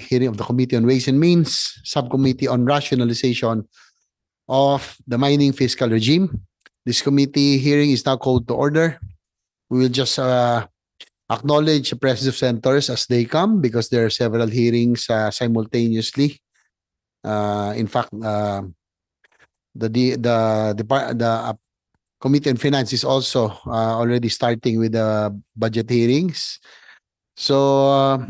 hearing of the Committee on Ways and Means, Subcommittee on Rationalization of the Mining Fiscal Regime. This committee hearing is now called to order. We will just acknowledge the presence of senators as they come because there are several hearings simultaneously. In fact, the Committee on Finance is also already starting with the budget hearings. So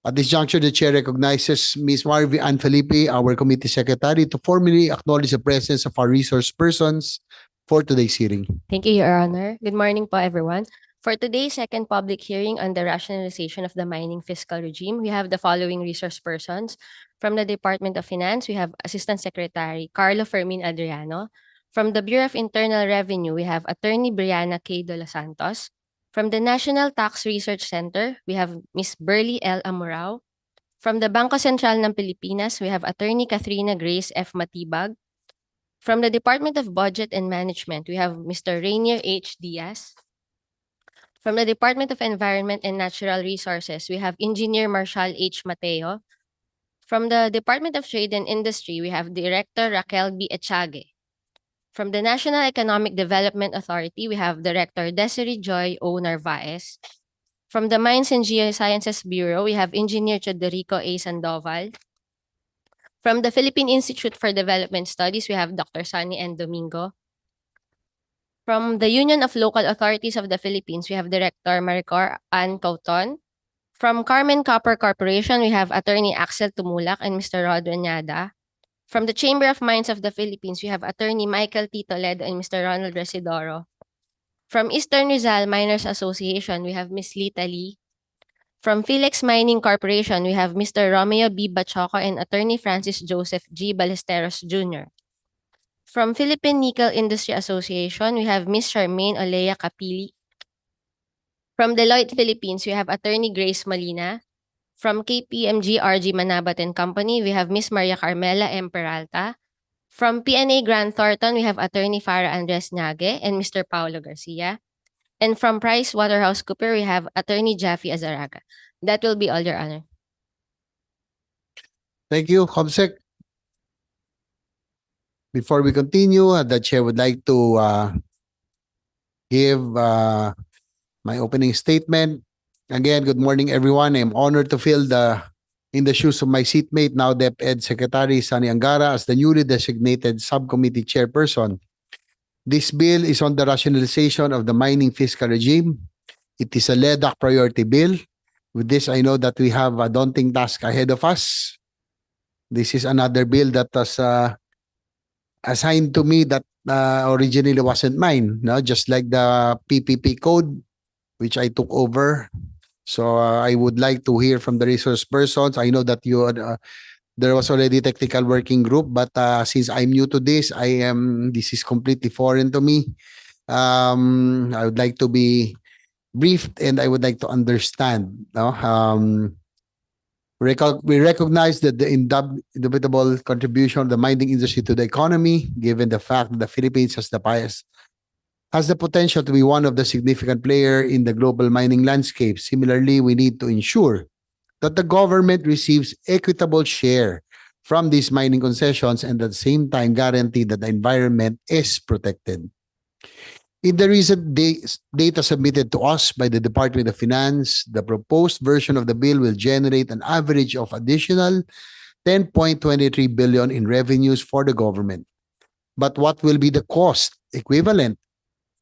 at this juncture, the chair recognizes Ms. Marvi Ann Felipe, our committee secretary, to formally acknowledge the presence of our resource persons for today's hearing. Thank you, Your Honor. Good morning po, everyone. For today's second public hearing on the rationalization of the mining fiscal regime, we have the following resource persons. From the Department of Finance, we have Assistant Secretary Carlo Fermin Adriano. From the Bureau of Internal Revenue, we have Attorney Brianna K. De Los Santos. From the National Tax Research Center, we have Ms. Burley L. Amurao. From the Bangko Sentral ng Pilipinas, we have Attorney Cathrina Grace F. Matibag. From the Department of Budget and Management, we have Mr. Rainier H. Diaz. From the Department of Environment and Natural Resources, we have Engineer Marshall H. Mateo. From the Department of Trade and Industry, we have Director Raquel B. Echage. From the National Economic Development Authority, we have Director Desiree Joy O. Narvaez. From the Mines and Geosciences Bureau, we have Engineer Chodorico A. Sandoval. From the Philippine Institute for Development Studies, we have Dr. Sunny N. Domingo. From the Union of Local Authorities of the Philippines, we have Director Maricor Ann Cauton. From Carmen Copper Corporation, we have Attorney Axel Tumulak and Mr. Rod Reñada. From the Chamber of Mines of the Philippines, we have Attorney Michael T. Toledo and Mr. Ronald Residoro. From Eastern Rizal Miners Association, we have Ms. Lita Lee. From Philex Mining Corporation, we have Mr. Romeo B. Bachoco and Attorney Francis Joseph G. Ballesteros Jr. From Philippine Nickel Industry Association, we have Ms. Charmaine Olea Capili. From Deloitte Philippines, we have Attorney Grace Molina. From KPMG RG Manabat and Company, we have Ms. Maria Carmela M. Peralta. From PNA Grant Thornton, we have Attorney Farah Andres Nage and Mr. Paulo Garcia. And from PricewaterhouseCoopers, we have Attorney Jaffe Azaraga. That will be all, Your Honor. Thank you, Comsec. Before we continue, the chair would like to give my opening statement. Again, good morning, everyone. I'm honored to fill in the shoes of my seatmate, now DepEd Secretary Sani Angara, as the newly designated subcommittee chairperson. This bill is on the rationalization of the mining fiscal regime. It is a LEDAC priority bill. With this, I know that we have a daunting task ahead of us. This is another bill that was assigned to me that originally wasn't mine, no? Just like the PPP code, which I took over. So I would like to hear from the resource persons. I know that you there was already a technical working group, but since I'm new to this, this is completely foreign to me. I would like to be briefed and I would like to understand. No? We recognize that the indubitable contribution of the mining industry to the economy, given the fact that the Philippines has the potential to be one of the significant players in the global mining landscape. Similarly, we need to ensure that the government receives equitable share from these mining concessions and at the same time guarantee that the environment is protected. In the recent data submitted to us by the Department of Finance, the proposed version of the bill will generate an average of additional 10.23 billion in revenues for the government. But what will be the cost equivalent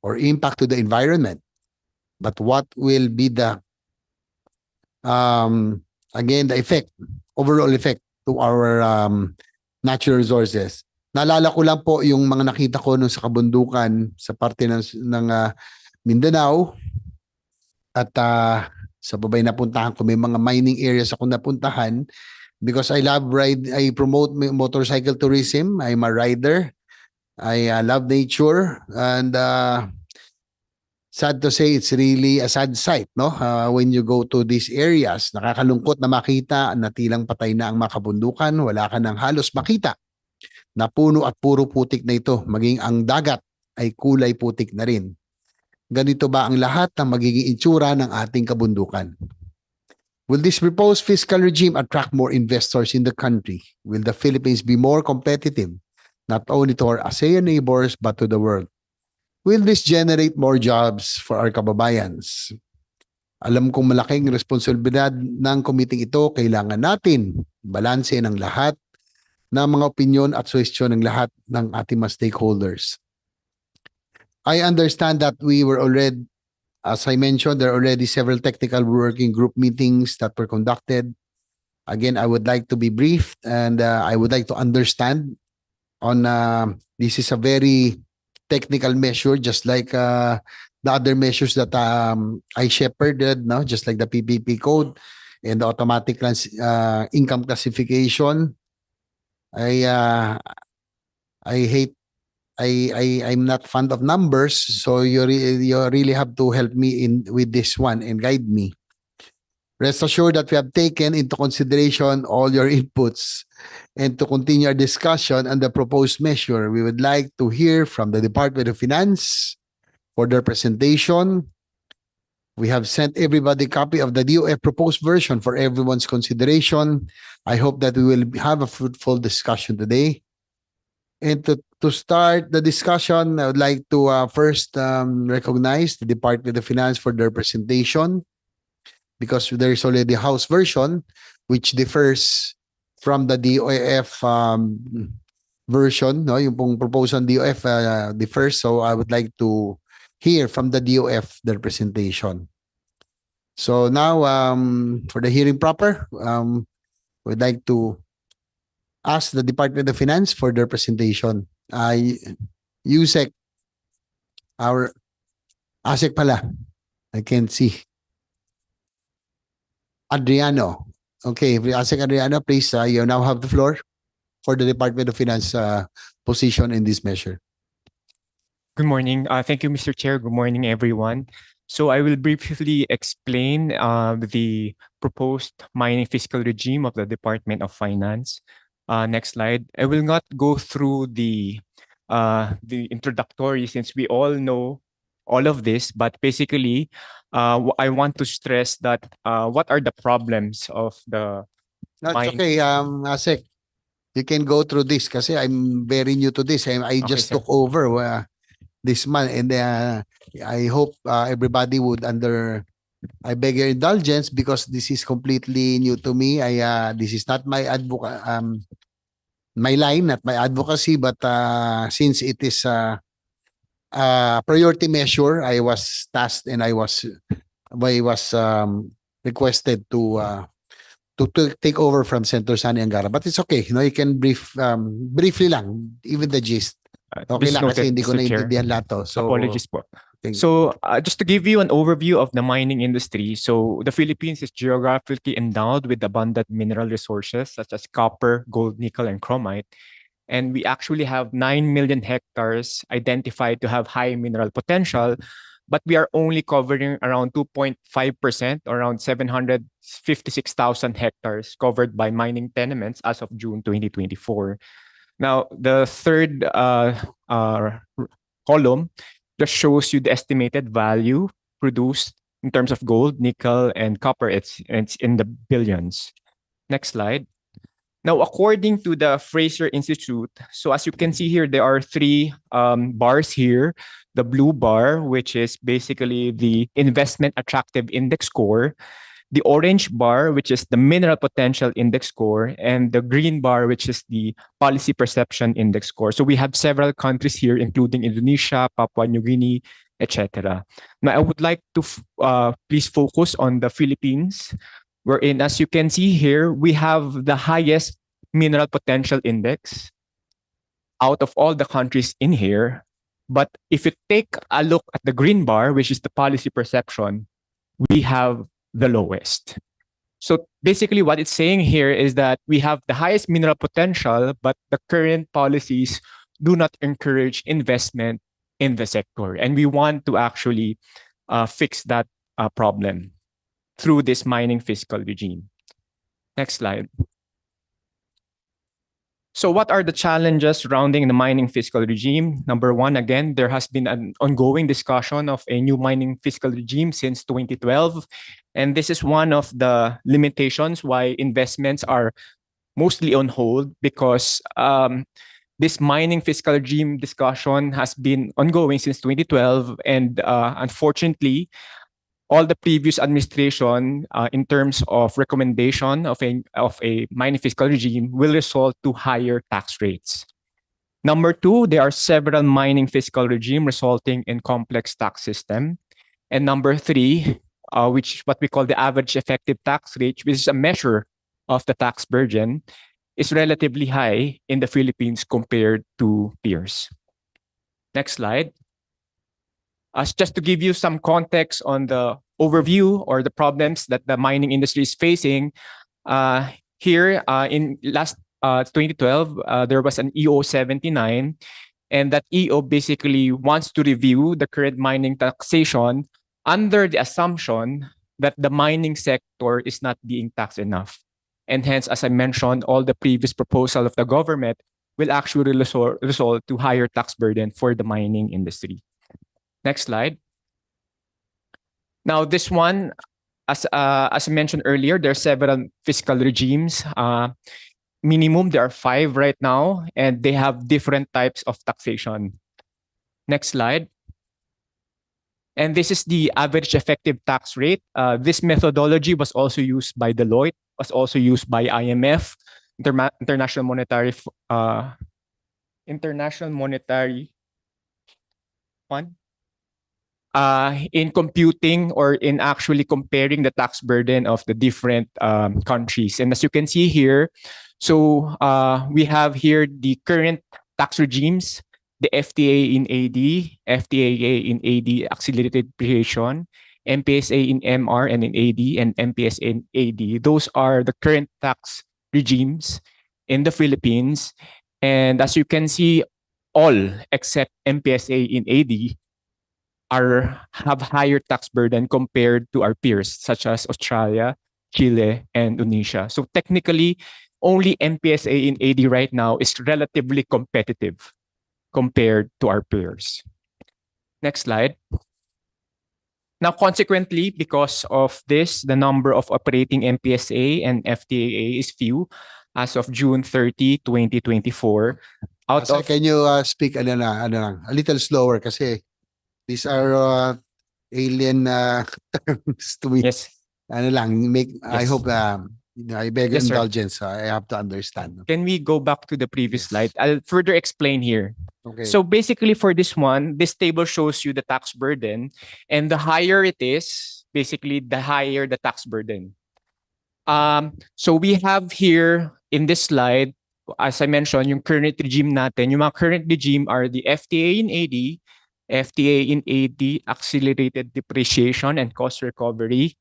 or impact to the environment? But what will be the again, the effect, overall effect to our natural resources? Naalala ko lang po yung mga nakita ko nung sa kabundukan sa parte ng Mindanao at sa babay napuntahan ko, may mga mining areas ako napuntahan because I promote motorcycle tourism. I'm a rider. I love nature and sad to say, it's really a sad sight, no? When you go to these areas, nakakalungkot na makita na tilang patay na ang mga kabundukan, wala ka nang halos makita na puno at puro putik na ito, maging ang dagat ay kulay putik na rin. Ganito ba ang lahat ng magiging itsura ng ating kabundukan? Will this proposed fiscal regime attract more investors in the country? Will the Philippines be more competitive, not only to our ASEAN neighbors, but to the world? Will this generate more jobs for our kababayans? Alam kong malaking responsibilidad ng committee ito. Kailangan natin balanse ng lahat ng mga opinyon at suhestyon ng lahat ng ating mga stakeholders. I understand that we were already, as I mentioned, there are already several technical working group meetings that were conducted. Again, I would like to be brief and I would like to understand on this is a very technical measure, just like the other measures that I shepherded, no? Just like the PPP code and the automatic income classification. I hate I'm not fond of numbers, so you really have to help me in with this one and guide me. Rest assured that we have taken into consideration all your inputs, and to continue our discussion on the proposed measure, we would like to hear from the Department of Finance for their presentation. We have sent everybody a copy of the DOF proposed version for everyone's consideration. I hope that we will have a fruitful discussion today. And to start the discussion, I would like to first recognize the Department of Finance for their presentation, because there is already a House version which differs from the DOF version. No, yung pong proposal ng DOF differs. So I would like to hear from the DOF their presentation. So now, for the hearing proper, we'd like to ask the Department of Finance for their presentation. USEC, our ASEC pala, I can't see. Adriano. Okay, ASEC Adriano, please, you now have the floor for the Department of Finance position in this measure. Good morning. Thank you, Mr. Chair. Good morning, everyone. So I will briefly explain the proposed mining fiscal regime of the Department of Finance. Next slide. I will not go through the introductory, since we all know all of this, but basically, I want to stress that what are the problems of the That's okay, ASEC. You can go through this kasi I'm very new to this. I just sir. took over this month, and I hope everybody would I beg your indulgence because this is completely new to me. This is not my my line, not my advocacy, but since it is a priority measure, I was tasked and I was requested to take over from Senator Sani Angara. But it's okay, you can briefly lang, even the gist. Okay lang kasi hindi ko naintindihan lahat to. So, apologies po. So just to give you an overview of the mining industry, so the Philippines is geographically endowed with abundant mineral resources such as copper, gold, nickel, and chromite. And we actually have 9 million hectares identified to have high mineral potential, but we are only covering around 2.5%, around 756,000 hectares covered by mining tenements as of June 2024. Now, the third column just shows you the estimated value produced in terms of gold, nickel, and copper. It's in the billions. Next slide. Now, according to the Fraser Institute, so as you can see here, there are three bars here. The blue bar, which is basically the investment attractive index score, the orange bar, which is the mineral potential index score, and the green bar, which is the policy perception index score. So we have several countries here, including Indonesia, Papua New Guinea, etc. Now, I would like to please focus on the Philippines, wherein, as you can see here, we have the highest mineral potential index out of all the countries in here. But if you take a look at the green bar, which is the policy perception, we have the lowest. So basically what it's saying here is that we have the highest mineral potential, but the current policies do not encourage investment in the sector. And we want to actually fix that problem through this mining fiscal regime. Next slide. So what are the challenges surrounding the mining fiscal regime? Number one, again, there has been an ongoing discussion of a new mining fiscal regime since 2012. And this is one of the limitations why investments are mostly on hold, because this mining fiscal regime discussion has been ongoing since 2012. And unfortunately, all the previous administration, in terms of recommendation of a mining fiscal regime, will result to higher tax rates. Number two, there are several mining fiscal regime resulting in complex tax system. And number three, which is what we call the average effective tax rate, which is a measure of the tax burden, is relatively high in the Philippines compared to peers. Next slide. Just to give you some context on the overview or the problems that the mining industry is facing, here in last 2012, there was an EO 79, and that EO basically wants to review the current mining taxation under the assumption that the mining sector is not being taxed enough. And hence, as I mentioned, all the previous proposal of the government will actually result to higher tax burden for the mining industry. Next slide. Now, this one, as I mentioned earlier, there are several fiscal regimes. Minimum, there are 5 right now, and they have different types of taxation. Next slide. And this is the average effective tax rate. This methodology was also used by Deloitte, was also used by IMF, International Monetary Fund, in computing or in actually comparing the tax burden of the different countries. And as you can see here, so we have here the current tax regimes, the FTA in AD, FTAA in AD, accelerated depreciation, MPSA in MR and in AD, and MPSA in AD. Those are the current tax regimes in the Philippines. And as you can see, all except MPSA in AD have higher tax burden compared to our peers, such as Australia, Chile, and Indonesia. So technically, only MPSA in AD right now is relatively competitive compared to our peers. Next slide. Now, consequently, because of this, the number of operating MPSA and FTAA is few as of June 30, 2024. Can you speak a little slower kasi these are alien terms to me. Yes. I hope I beg Yes, sir. indulgence. I have to understand. Can we go back to the previous Yes. slide? I'll further explain here. Okay. So basically for this one, this table shows you the tax burden, and the higher it is, basically the higher the tax burden. So we have here in this slide, as I mentioned, yung current regime natin. Yung mga current regime are the FTA in AD, FTA in AD, accelerated depreciation and cost recovery,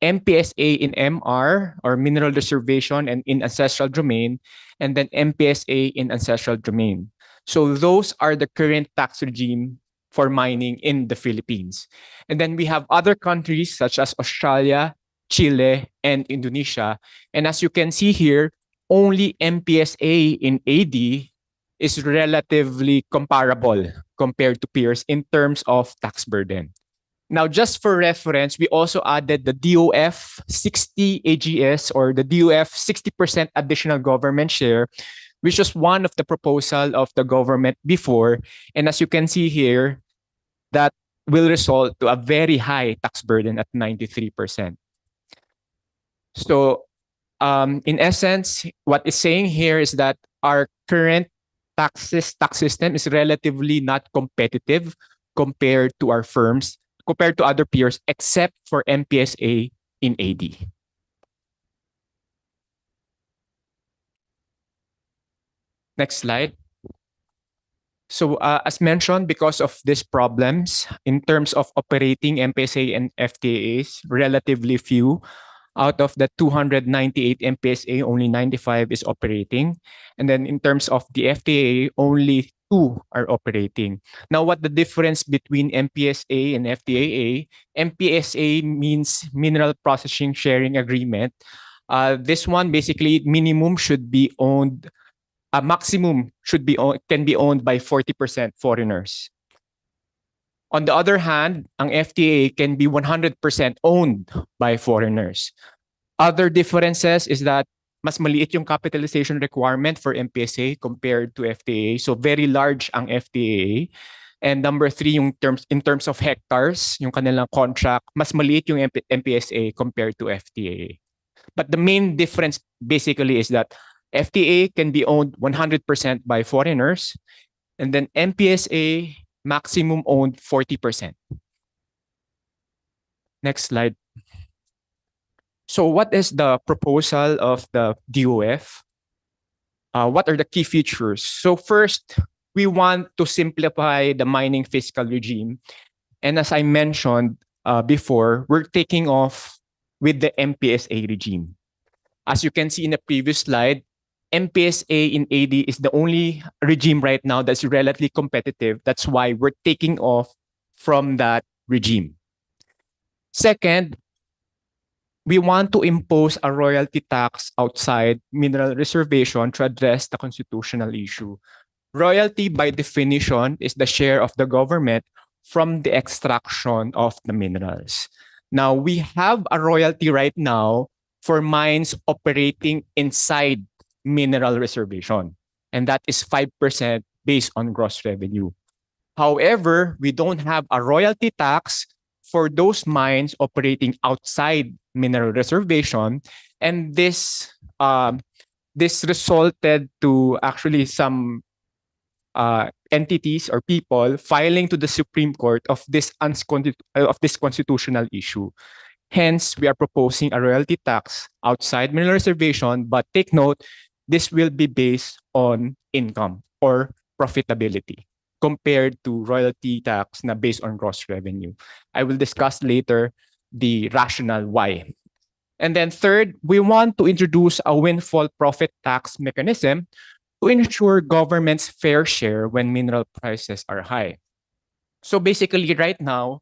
MPSA in MR, or mineral reservation and in ancestral domain, and then MPSA in ancestral domain. So those are the current tax regime for mining in the Philippines. And then we have other countries such as Australia, Chile, and Indonesia. And as you can see here, only MPSA in AD is relatively comparable compared to peers in terms of tax burden. Now, just for reference, we also added the DOF 60 AGS, or the DOF 60% additional government share, which was one of the proposal of the government before. And as you can see here, that will result to a very high tax burden at 93%. So in essence, what it's saying here is that our current tax system is relatively not competitive compared to our firms, compared to other peers, except for MPSA in AD. Next slide. So as mentioned, because of these problems, in terms of operating MPSA and FTAs, relatively few. Out of the 298 MPSA, only 95 is operating. And then in terms of the FTA, only 2 are operating. Now, what the difference between MPSA and FTAA? MPSA means Mineral Processing Sharing Agreement. This one, basically, minimum should be owned a maximum can be owned by 40% foreigners. On the other hand, ang FTA can be 100% owned by foreigners. Other differences is that mas maliit yung capitalization requirement for MPSA compared to FTA. So very large ang FTA. And number 3, in terms of hectares, yung kanilang contract, mas maliit yung MPSA compared to FTA. But the main difference basically is that FTA can be owned 100% by foreigners, and then MPSA maximum owned 40%. Next slide. So what is the proposal of the DOF? What are the key features? So first, we want to simplify the mining fiscal regime. And as I mentioned before, we're taking off with the MPSA regime. As you can see in the previous slide, MPSA in AD is the only regime right now that's relatively competitive. That's why we're taking off from that regime. Second, we want to impose a royalty tax outside mineral reservation to address the constitutional issue. Royalty, by definition, is the share of the government from the extraction of the minerals. Now, we have a royalty right now for mines operating inside mineral reservation, and that is 5% based on gross revenue. However, we don't have a royalty tax for those mines operating outside mineral reservation, and this resulted to actually some entities or people filing to the Supreme Court of this constitutional issue. Hence, we are proposing a royalty tax outside mineral reservation, but take note, this will be based on income or profitability compared to royalty tax na based on gross revenue. I will discuss later the rationale why. And then third, we want to introduce a windfall profit tax mechanism to ensure government's fair share when mineral prices are high. So basically right now,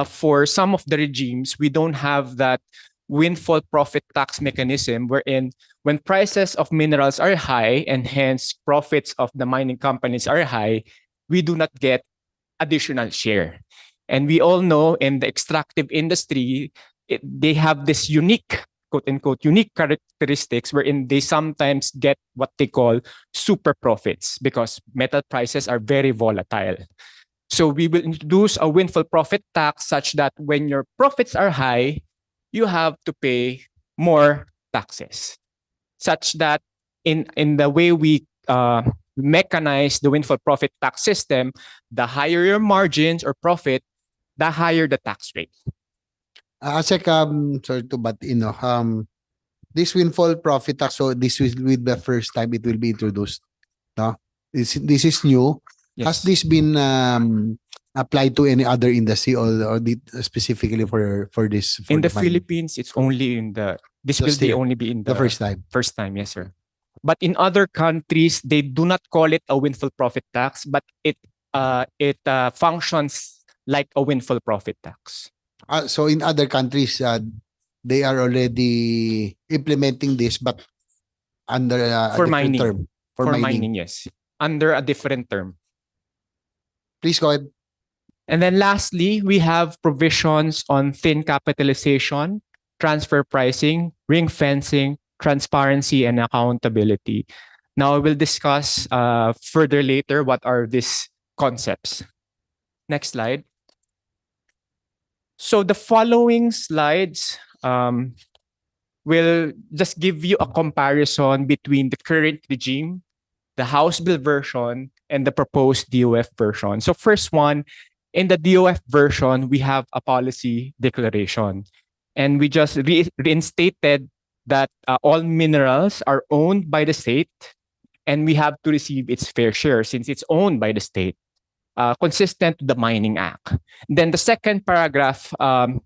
for some of the regimes, we don't have that windfall profit tax mechanism wherein when prices of minerals are high and hence profits of the mining companies are high, we do not get additional share. And we all know in the extractive industry, they have this unique, quote unquote, unique characteristics wherein they sometimes get what they call super profits because metal prices are very volatile. So we will introduce a windfall profit tax such that when your profits are high, you have to pay more taxes. Such that in the way we mechanize the windfall profit tax system, the higher your margins or profit, the higher the tax rate. Asek, sorry to butt in, no? This windfall profit tax, so this will be the first time it will be introduced, no? This is new. Yes. Has this been applied to any other industry or specifically for this? For in the mining? Philippines, it's only in the this Just will be here, only be in the first time. First time, yes, sir. But in other countries, they do not call it a windfall profit tax, but it functions like a windfall profit tax. So in other countries, they are already implementing this, but under a For different mining. term. For mining, yes, under a different term. Please go ahead. And then lastly, we have provisions on thin capitalization, transfer pricing, ring fencing, transparency, and accountability. Now I will discuss further later what are these concepts. Next slide. So the following slides will just give you a comparison between the current regime, the House Bill version, and the proposed DOF version. So first one, in the DOF version, we have a policy declaration. And we just reinstated that all minerals are owned by the state and we have to receive its fair share since it's owned by the state, consistent to the Mining Act. Then the second paragraph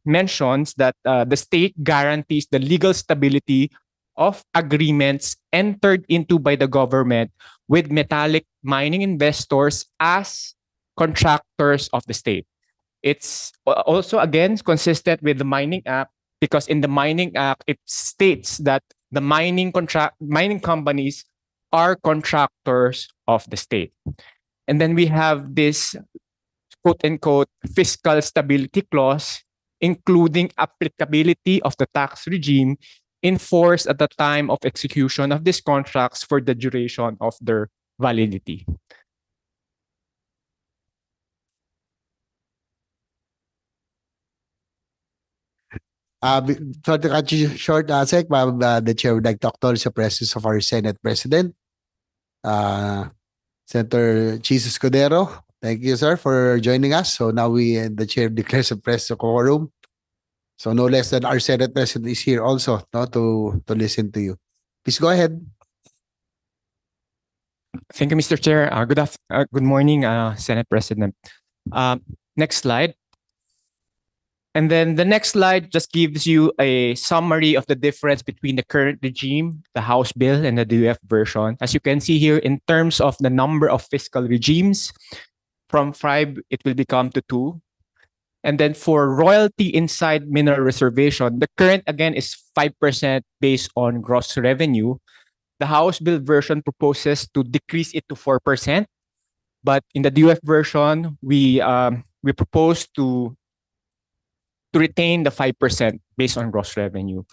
mentions that the state guarantees the legal stability of agreements entered into by the government with metallic mining investors as contractors of the state. It's also, again, consistent with the Mining Act because in the Mining Act, it states that the mining companies are contractors of the state. And then we have this quote unquote fiscal stability clause, including applicability of the tax regime in force at the time of execution of these contracts for the duration of their validity. So to cut you short, Sec, the chair would like to acknowledge the presence of our Senate President, Senator Jesus Cordero. Thank you, sir, for joining us. So now the chair declares a press quorum. So no less than our Senate President is here also, no, to listen to you. Please go ahead. Thank you, Mr. Chair. Good morning, Senate President. Next slide. And then the next slide just gives you a summary of the difference between the current regime, the House bill, and the DUF version. As you can see here, in terms of the number of fiscal regimes, from 5, it will become to 2. And then for royalty inside mineral reservation, the current, again, is 5% based on gross revenue. The House bill version proposes to decrease it to 4%. But in the DUF version, we propose to retain the 5% based on gross revenue.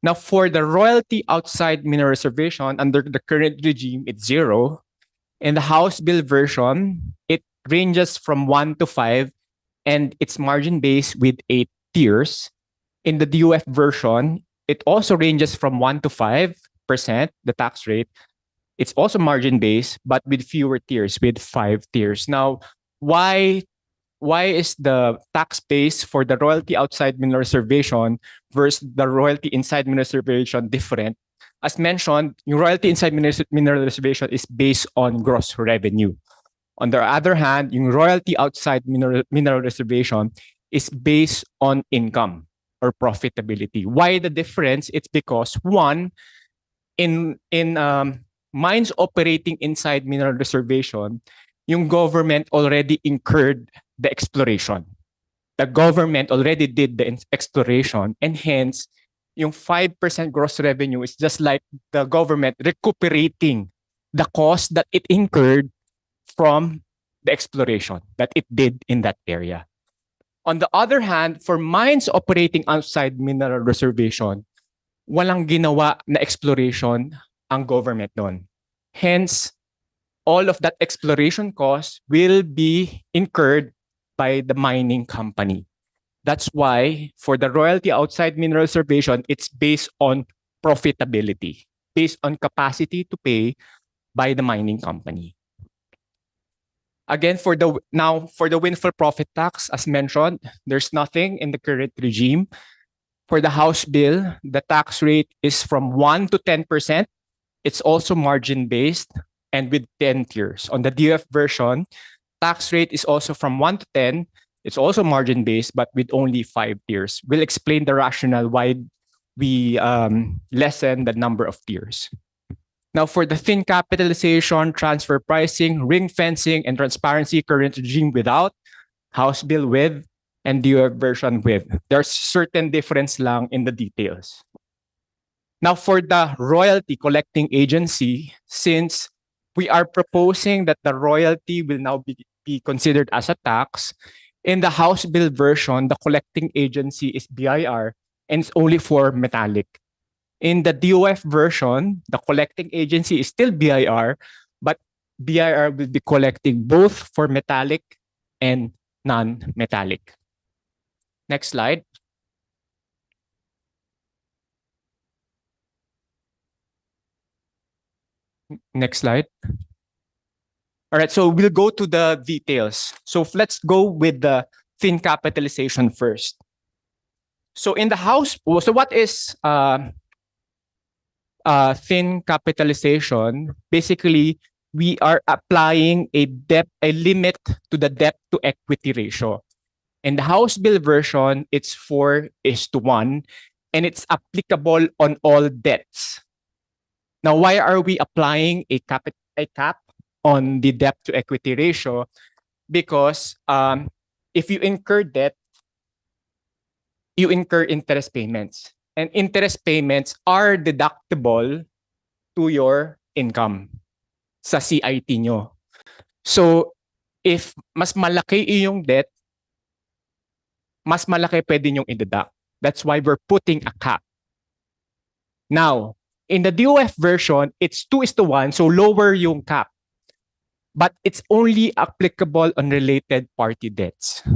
Now, for the royalty outside mineral reservation, under the current regime, it's 0. In the House bill version, it ranges from 1 to 5, and it's margin-based with 8 tiers. In the DUF version, it also ranges from 1 to 5%, the tax rate. It's also margin-based, but with fewer tiers, with 5 tiers. Now, why is the tax base for the royalty outside mineral reservation versus the royalty inside mineral reservation different? As mentioned, yung royalty inside mineral reservation is based on gross revenue. On the other hand, yung royalty outside mineral reservation is based on income or profitability. Why the difference? It's because one, in mines operating inside mineral reservation, yung government already incurred the exploration. The government already did the exploration, and hence, yung 5% gross revenue is just like the government recuperating the cost that it incurred from the exploration that it did in that area. On the other hand, for mines operating outside mineral reservation, walang ginawa na exploration ang government doon. Hence, all of that exploration cost will be incurred by the mining company. That's why for the royalty outside mineral reservation, it's based on profitability, based on capacity to pay by the mining company. Again, for the windfall profit tax, as mentioned, there's nothing in the current regime. For the House bill, the tax rate is from 1 to 10%. It's also margin-based and with 10 tiers. On the DF version, tax rate is also from 1 to 10. It's also margin-based, but with only 5 tiers. We'll explain the rationale why we lessen the number of tiers. Now, for the thin capitalization, transfer pricing, ring fencing, and transparency, current regime without, House bill with, and DF version with. There's certain difference lang in the details. Now, for the royalty collecting agency, since we are proposing that the royalty will now be considered as a tax, in the House bill version, the collecting agency is BIR, and it's only for metallic. In the DOF version, the collecting agency is still BIR, but BIR will be collecting both for metallic and non-metallic. Next slide. Next slide. All right, so we'll go to the details. So let's go with the thin capitalization first. So in the House, so what is thin capitalization? Basically, we are applying a limit to the debt to equity ratio. In the House bill version, it's 4:1, and it's applicable on all debts. Now, why are we applying a cap on the debt to equity ratio? Because if you incur debt, you incur interest payments. And interest payments are deductible to your income sa CIT nyo. So, if mas malaki yung debt, mas malaki pwede nyong i-deduct. That's why we're putting a cap. Now, in the DOF version, it's 2:1, so lower yung cap. But it's only applicable on related party debts.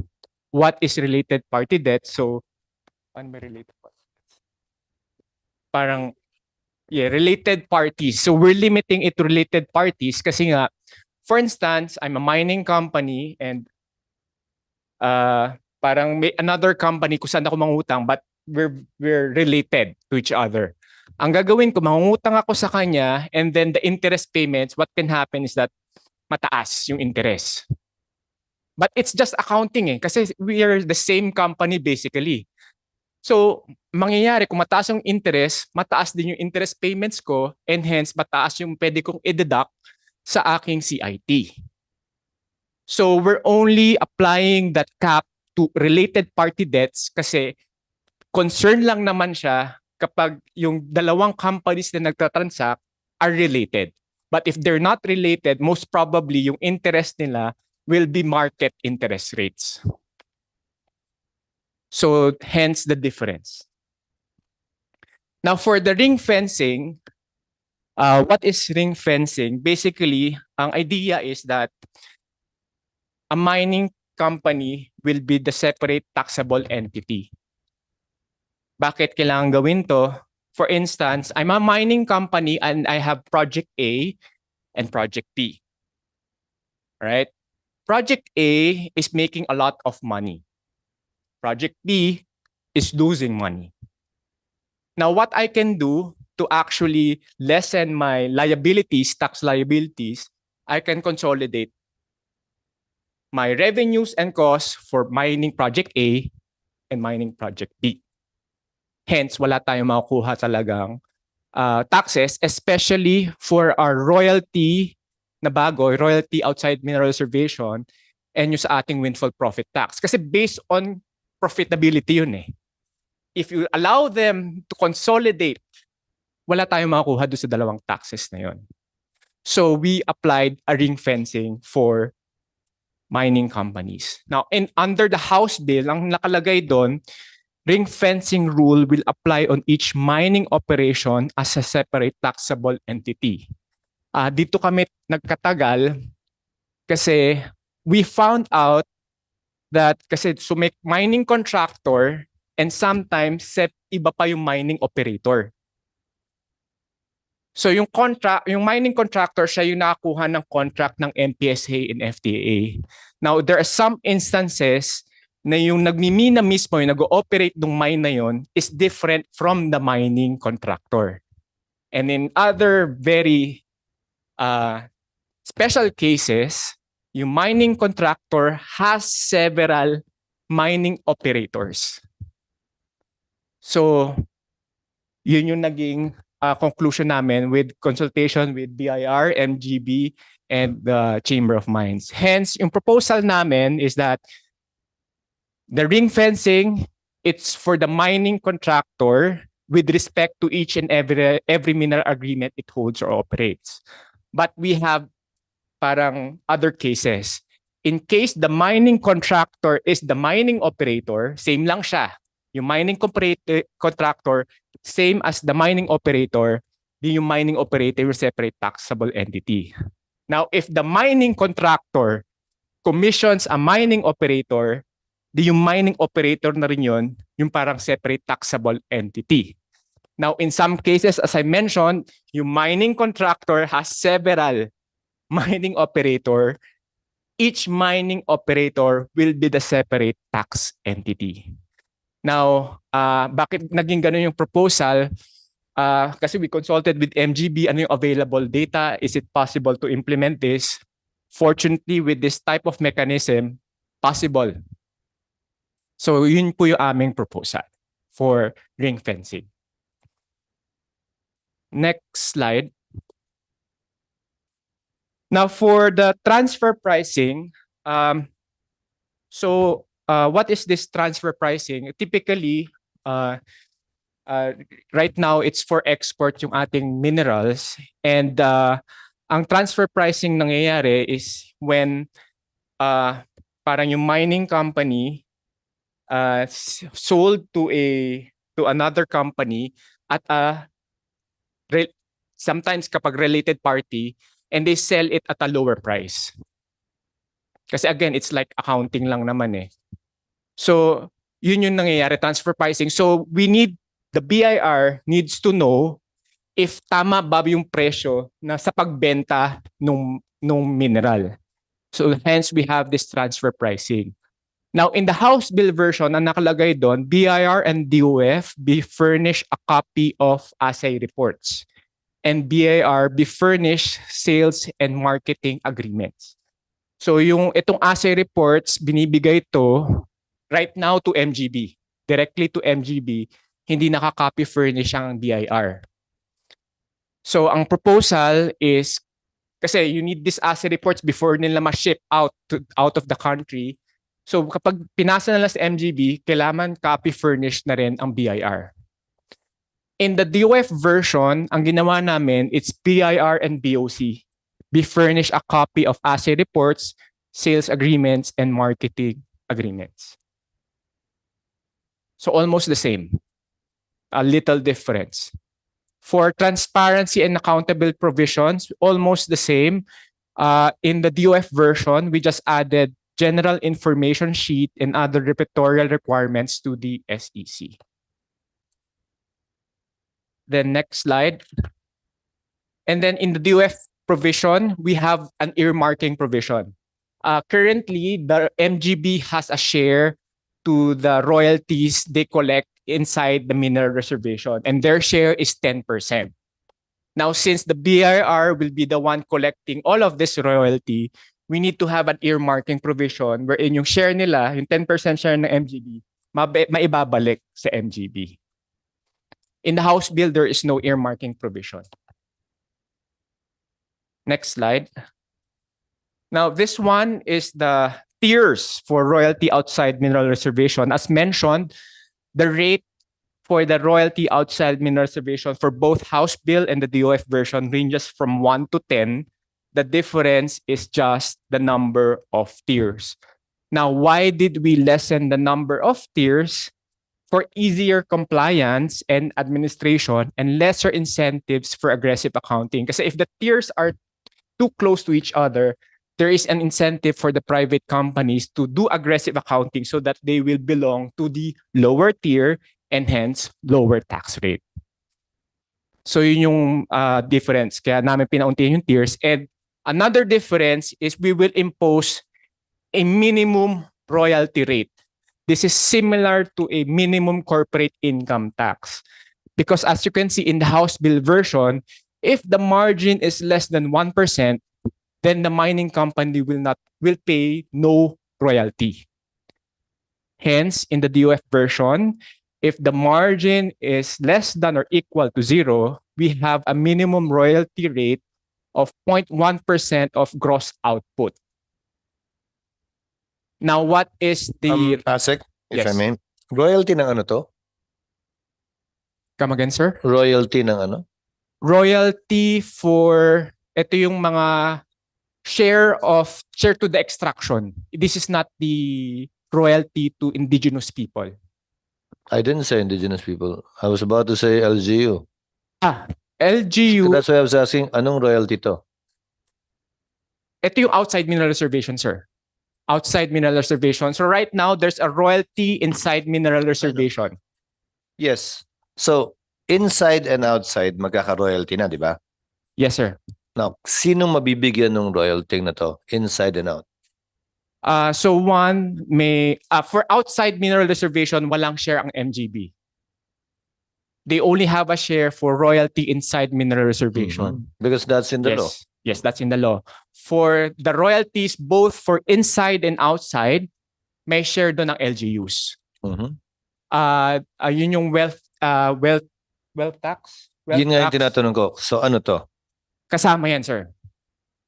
What is related party debt? So, ano ba related party debts? Parang, yeah, related parties. So we're limiting it to related parties kasi nga, for instance, I'm a mining company and parang may another company kung saan ako mangutang but we're related to each other. Ang gagawin ko, mangungutang ako sa kanya and then the interest payments, what can happen is that mataas yung interest. But it's just accounting kasi we are the same company basically. So, mangyayari kung mataas yung interest, mataas din yung interest payments ko and hence mataas yung pwede kong i-deduct sa aking CIT. So, we're only applying that cap to related party debts kasi concern lang naman siya kapag yung dalawang companies na nagtatransact are related. But if they're not related, most probably yung interest nila will be market interest rates. So hence the difference. Now for the ring fencing, what is ring fencing? Basically, ang idea is that a mining company will be the separate taxable entity. Bakit kailangan gawin to? For instance, I'm a mining company and I have project A and project B. Right? Project A is making a lot of money. Project B is losing money. Now, what I can do to actually lessen my liabilities, tax liabilities, I can consolidate my revenues and costs for mining project A and mining project B. Hence, wala tayong makukuha talagang taxes, especially for our royalty na bago, royalty outside mineral reservation, and yung sa ating windfall profit tax. Kasi based on profitability yun If you allow them to consolidate, wala tayong makukuha doon sa dalawang taxes na yun. So we applied a ring fencing for mining companies. Now, under the House Bill, ang nakalagay doon, ring fencing rule will apply on each mining operation as a separate taxable entity. Dito kami nagkatagal kasi we found out that kasi may mining contractor and sometimes iba pa yung mining operator. So yung mining contractor, siya yung nakakuha ng contract ng MPSA and FTA. Now, there are some instances na yung nagmimina mismo, yung nag-ooperate ng mine na yon is different from the mining contractor. And in other very special cases, yung mining contractor has several mining operators. So, yun yung naging conclusion namin with consultation with BIR, MGB, and the Chamber of Mines. Hence, yung proposal namin is that the ring fencing, it's for the mining contractor with respect to each and every mineral agreement it holds or operates. But we have parang other cases. In case the mining contractor is the mining operator, same lang siya. Yung mining contractor, same as the mining operator, yung mining operator will separate taxable entity. Now, if the mining contractor commissions a mining operator, yung mining operator na rin yun, yung parang separate taxable entity. Now, in some cases, as I mentioned, yung mining contractor has several mining operator. Each mining operator will be the separate tax entity. Now, bakit naging ganun yung proposal? Kasi we consulted with MGB, ano yung available data? Is it possible to implement this? Fortunately, with this type of mechanism, possible. So yun po yung aming proposal for ring fencing. Next slide. Now for the transfer pricing, what is this transfer pricing? Typically, right now it's for export yung ating minerals, and ang transfer pricing nangyayari is when parang yung mining company sold to another company at sometimes kapag related party, and they sell it at a lower price. Kasi again, it's like accounting lang naman eh. So, yun yung nangyayari, transfer pricing. So, the BIR needs to know if tama ba yung presyo na sa pagbenta nung mineral. So, hence we have this transfer pricing. Now, in the House Bill version, ang nakalagay doon, BIR and DOF be furnish a copy of assay reports, and BIR be furnish sales and marketing agreements. So itong assay reports, binibigay to right now to MGB, directly to MGB, hindi nakaka-copy furnish ang BIR. So ang proposal is, kasi you need these assay reports before nila ma-ship out of the country. So kapag pinasa nila sa MGB, kailangan copy furnish na rin ang BIR. In the DOF version, ang ginawa namin, it's BIR and BOC. Be furnish a copy of assay reports, sales agreements, and marketing agreements. So almost the same. A little difference. For transparency and accountable provisions, almost the same. In the DOF version, we just added general information sheet and other repertorial requirements to the SEC. Then next slide. And then in the DOF provision, we have an earmarking provision. Currently, the MGB has a share to the royalties they collect inside the mineral reservation, and their share is 10%. Now, since the BIR will be the one collecting all of this royalty, we need to have an earmarking provision wherein yung share nila, yung 10% share ng MGB, maibabalik sa MGB. In the House Bill, there is no earmarking provision. Next slide. Now, this one is the tiers for royalty outside mineral reservation. As mentioned, the rate for the royalty outside mineral reservation for both House Bill and the DOF version ranges from 1 to 10. The difference is just the number of tiers. Now, why did we lessen the number of tiers? For easier compliance and administration and lesser incentives for aggressive accounting. Because if the tiers are too close to each other, there is an incentive for the private companies to do aggressive accounting so that they will belong to the lower tier and hence lower tax rate. So yun yung difference. Kaya namin pinauntihin yung tiers. And another difference is we will impose a minimum royalty rate. This is similar to a minimum corporate income tax. Because as you can see in the House Bill version, if the margin is less than 1%, then the mining company will pay no royalty. Hence, in the DOF version, if the margin is less than or equal to 0, we have a minimum royalty rate of 0.1% of gross output. Now, what is the... ASEC, if I Yes. may. Royalty ng ano to? Come again, sir? Royalty ng ano? Royalty for... Ito yung mga share to the extraction. This is not the royalty to indigenous people. I didn't say indigenous people. I was about to say LGU. LGU, That's why I was asking, anong royalty to? ito yung outside mineral reservation, sir. Outside mineral reservation. So right now, there's a royalty inside mineral reservation. Yes. So, inside and outside, magkaka-royalty na, di ba? Yes, sir. Now, sino mabibigyan ng royalty na to? Inside and out. So one may, for outside mineral reservation, walang share ang MGB. They only have a share for royalty inside mineral reservation. Because that's in the law. Yes, that's in the law. For the royalties, both for inside and outside, may share doon ng LGUs. Yun yung wealth tax. Yun nga yung tinatanong ko. So ano to? Kasama yan, sir.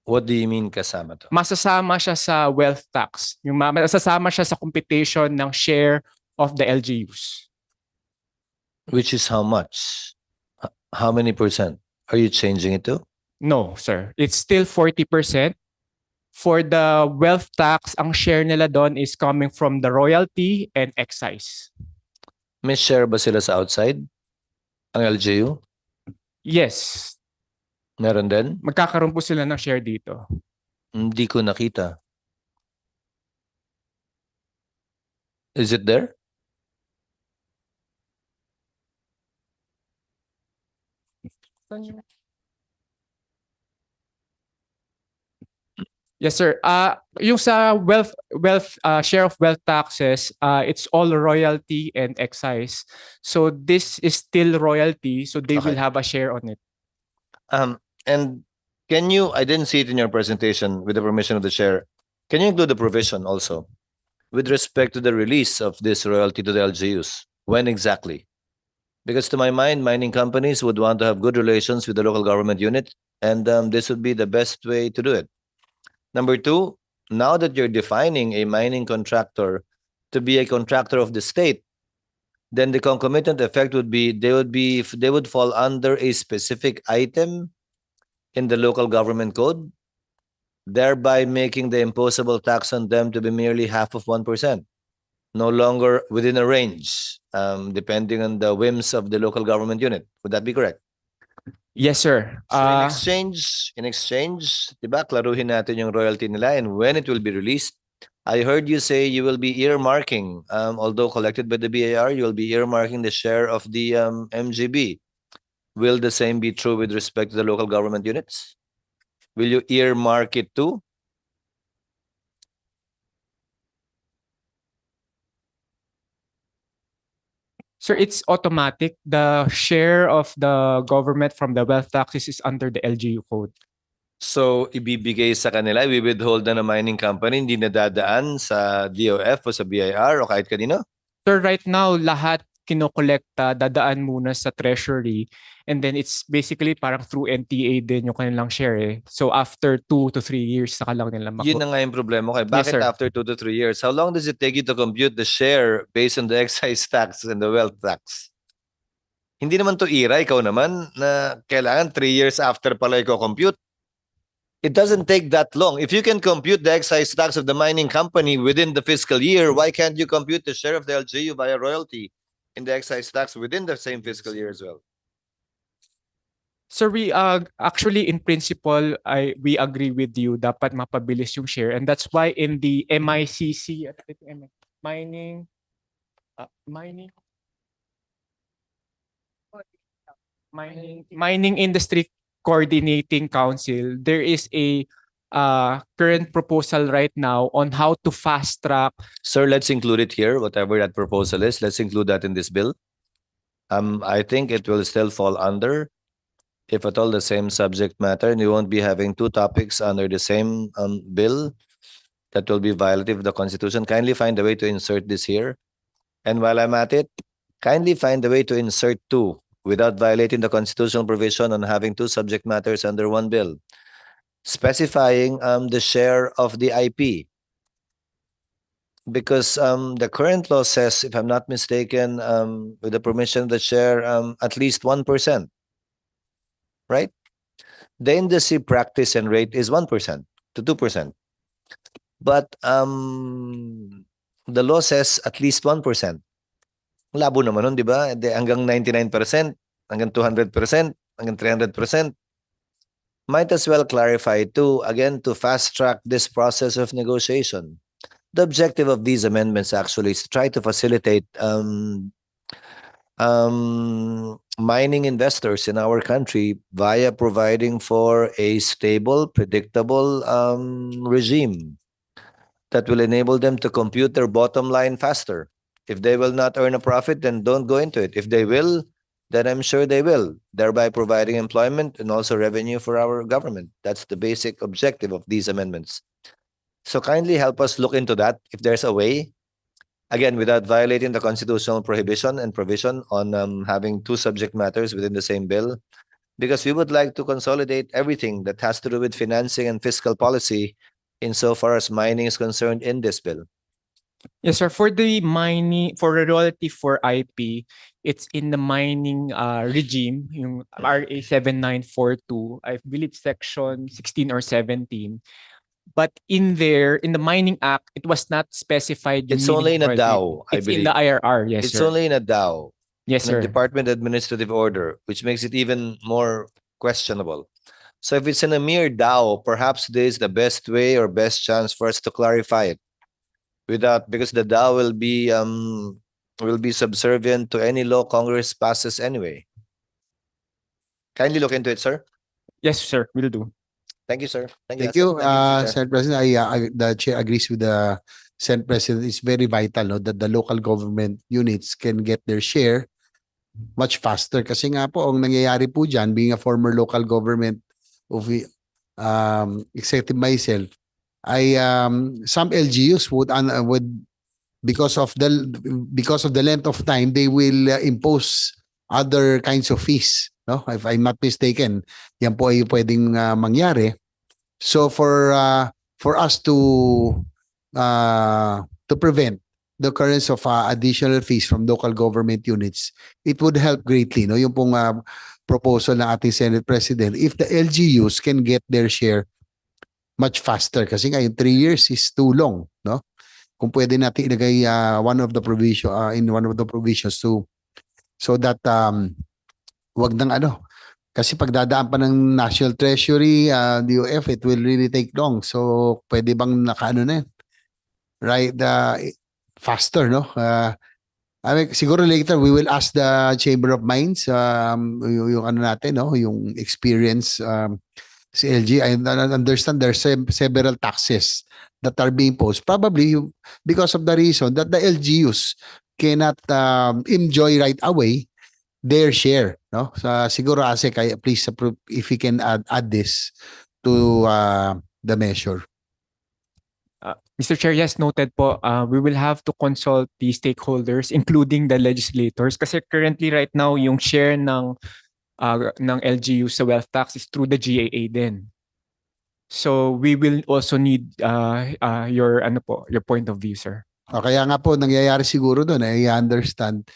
What do you mean kasama to? Masasama siya sa wealth tax. Masasama siya sa computation ng share of the LGUs. Which is how much? How many percent? Are you changing it to? No, sir. It's still 40%. For the wealth tax, ang share nila doon is coming from the royalty and excise. May share ba sila sa outside? Ang LGU? Yes, Meron din? magkakaroon po sila ng share dito. Hindi ko nakita. Is it there? Yes, sir. Yung sa share of wealth taxes, it's all royalty and excise. So this is still royalty, so they will Okay. have a share on it. And can you, I didn't see it in your presentation with the permission of the chair. Can you include the provision also with respect to the release of this royalty to the LGUs? When exactly? Because to my mind, mining companies would want to have good relations with the local government unit, and this would be the best way to do it. Number two, now that you're defining a mining contractor to be a contractor of the state, then the concomitant effect would be they would fall under a specific item in the local government code, thereby making the imposable tax on them to be merely half of 1%, no longer within a range, depending on the whims of the local government unit. Would that be correct? Yes, sir. So in exchange, diba, klaruhin natin yung royalty nila and when it will be released. I heard you say you will be earmarking, although collected by the BAR, you will be earmarking the share of the MGB. Will the same be true with respect to the local government units? Will you earmark it too? Sir, it's automatic. The share of the government from the wealth taxes is under the LGU code. So, ibibigay sa kanila, i-withhold na ng mining company, hindi na dadaan sa DOF o sa BIR o kahit kanino? Sir, right now, lahat kinokolekta, dadaan muna sa treasury, and then it's basically parang through NTA din yung kanilang share eh. So after 2 to 3 years, saka lang nila Yun na nga yung problema ko. Bakit sir. after 2 to 3 years? How long does it take you to compute the share based on the excise tax and the wealth tax? Hindi naman to ira, ikaw naman, na kailangan 3 years after pala ikaw compute. It doesn't take that long. If you can compute the excise tax of the mining company within the fiscal year, why can't you compute the share of the LGU via royalty in the excise tax within the same fiscal year as well? Sir, we actually in principle, we agree with you, dapat mapabilis yung share, and that's why in the MICC, mining Industry Coordinating Council, there is a current proposal right now on how to fast track. Sir, let's include it here, whatever that proposal is. Let's include that in this bill. I think it will still fall under, if at all, the same subject matter, and you won't be having two topics under the same bill that will be violative of the Constitution. Kindly find a way to insert this here. And while I'm at it, kindly find a way to insert two without violating the constitutional provision on having two subject matters under one bill, specifying the share of the IP. Because the current law says, if I'm not mistaken, with the permission of the chair, at least 1%, right? The industry practice and rate is 1% to 2%. But the law says at least 1%. Labo naman nun, di ba? Hanggang 99%, hanggang 200%, hanggang 300%. Might as well clarify too, again, to fast track this process of negotiation. The objective of these amendments actually is to try to facilitate mining investors in our country via providing for a stable, predictable regime that will enable them to compute their bottom line faster. If they will not earn a profit, then don't go into it. If they will, then I'm sure they will, thereby providing employment and also revenue for our government. That's the basic objective of these amendments. So kindly help us look into that if there's a way, again, without violating the constitutional prohibition and provision on having two subject matters within the same bill, because we would like to consolidate everything that has to do with financing and fiscal policy insofar as mining is concerned in this bill. Yes, sir. For the mining, for royalty for IP, It's in the mining regime, yung RA 7942, I believe section 16 or 17. But in there, in the Mining Act, it was not specified yung It's only in a royalty. DAO, I It's in the believe. IRR, yes, It's sir. only in a DAO, Yes, in a sir. Department Administrative Order, which makes it even more questionable. So if it's in a mere DAO, perhaps this is the best way or best chance for us to clarify it without, because the DAO will be subservient to any law Congress passes anyway. Kindly look into it, sir. Yes, sir, will do. Thank you, sir. Thank you, Mr. Chair. Senate President. The chair agrees with the Senate President. It's very vital, no, that the local government units can get their share much faster. Kasi nga po, ang nangyayari po dyan, being a former local government of executive myself, some LGUs would because of the length of time, they will impose other kinds of fees. No, if I'm not mistaken, yan po ay pwedeng mangyari. So for us to prevent the occurrence of additional fees from local government units, it would help greatly, no, yung pong proposal ng ating Senate President, if the LGUs can get their share much faster, kasi nga yung 3 years is too long, no? Kung pwede natin ilagay in one of the provisions to, so that wag nang kasi pag dadaan pa ng National Treasury, DOF, it will really take long. So pwede bang nakaano na yan? Right, faster, no? I mean, siguro later we will ask the Chamber of Mines yung ano natin, no, yung experience si LG. I understand there's several taxes that are being posed, probably because of the reason that the LGUs cannot enjoy right away their share, no? Siguro ASEC, please approve if we can add this to the measure. Mr. Chair, yes, noted po. We will have to consult the stakeholders, including the legislators, kasi currently right now yung share ng LGU sa wealth tax is through the GAA din. So we will also need your point of view, sir. Kaya nga po nangyayari siguro doon, I understand.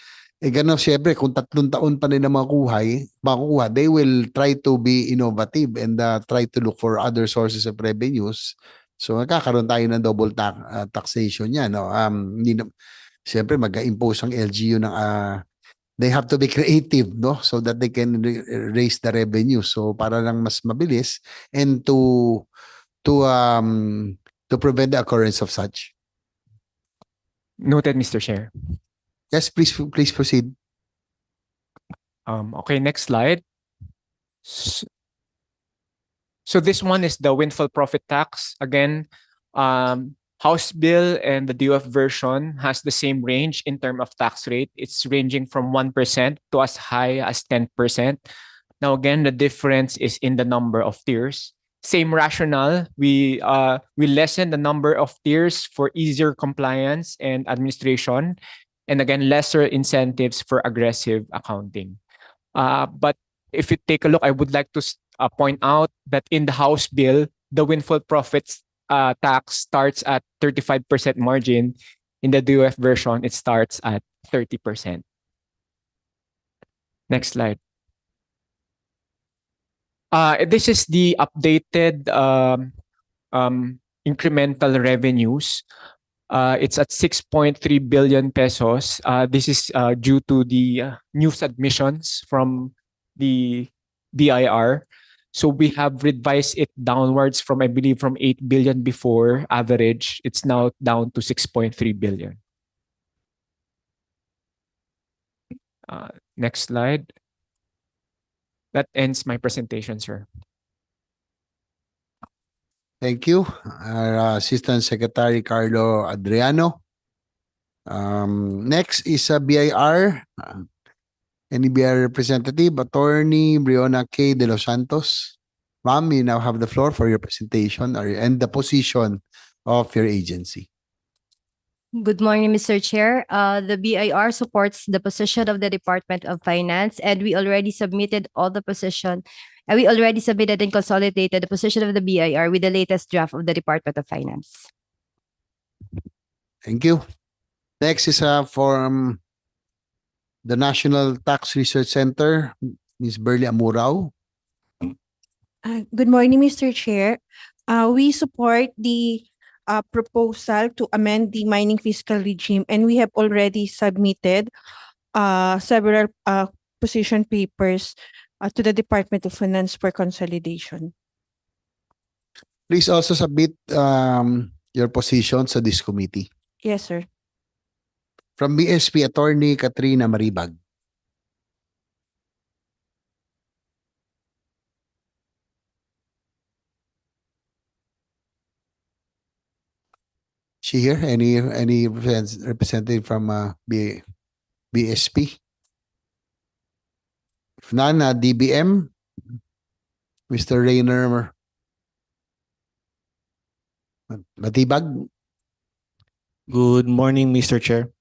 Gano'n, syempre, kung 3 taon pa nila makukuha, they will try to be innovative and try to look for other sources of revenues. So, nakakaroon tayo ng double taxation yan. No? Syempre, mag-impose ang LGU ng they have to be creative, no, so that they can raise the revenue. So, para lang mas mabilis and to prevent the occurrence of such. Noted, Mr. Chair. Yes, please proceed. Okay, next slide. So this one is the windfall profit tax. Again, House bill and the DOF version has the same range in terms of tax rate. It's ranging from 1% to as high as 10%. Now, again, the difference is in the number of tiers. Same rationale. We lessen the number of tiers for easier compliance and administration. And again, lesser incentives for aggressive accounting. But if you take a look, I would like to point out that in the House bill, the windfall profits tax starts at 35% margin. In the DOF version, it starts at 30%. Next slide. This is the updated incremental revenues. It's at 6.3 billion pesos. This is due to the news admissions from the BIR. So we have revised it downwards from, I believe, from 8 billion before average. It's now down to 6.3 billion. Next slide. That ends my presentation, sir. Thank you. Our Assistant Secretary Carlo Adriano. Next is a BIR. Any BIR representative, Attorney Briona K. De Los Santos. Ma'am, you now have the floor for your presentation and the position of your agency. Good morning, Mr. Chair. The BIR supports the position of the Department of Finance, and we already submitted all the position. We already submitted and consolidated the position of the BIR with the latest draft of the Department of Finance. Thank you. Next is from the National Tax Research Center, Ms. Burley Amurao. Good morning, Mr. Chair. We support the proposal to amend the mining fiscal regime, and we have already submitted several position papers to the Department of Finance for consolidation. Please also submit your position sa this committee. Yes, sir. From BSP Attorney Katrina Maribag. She here? Any representative from BSP? If none, DBM, Mr. Rayner Matibag. Good morning, Mr. Chair.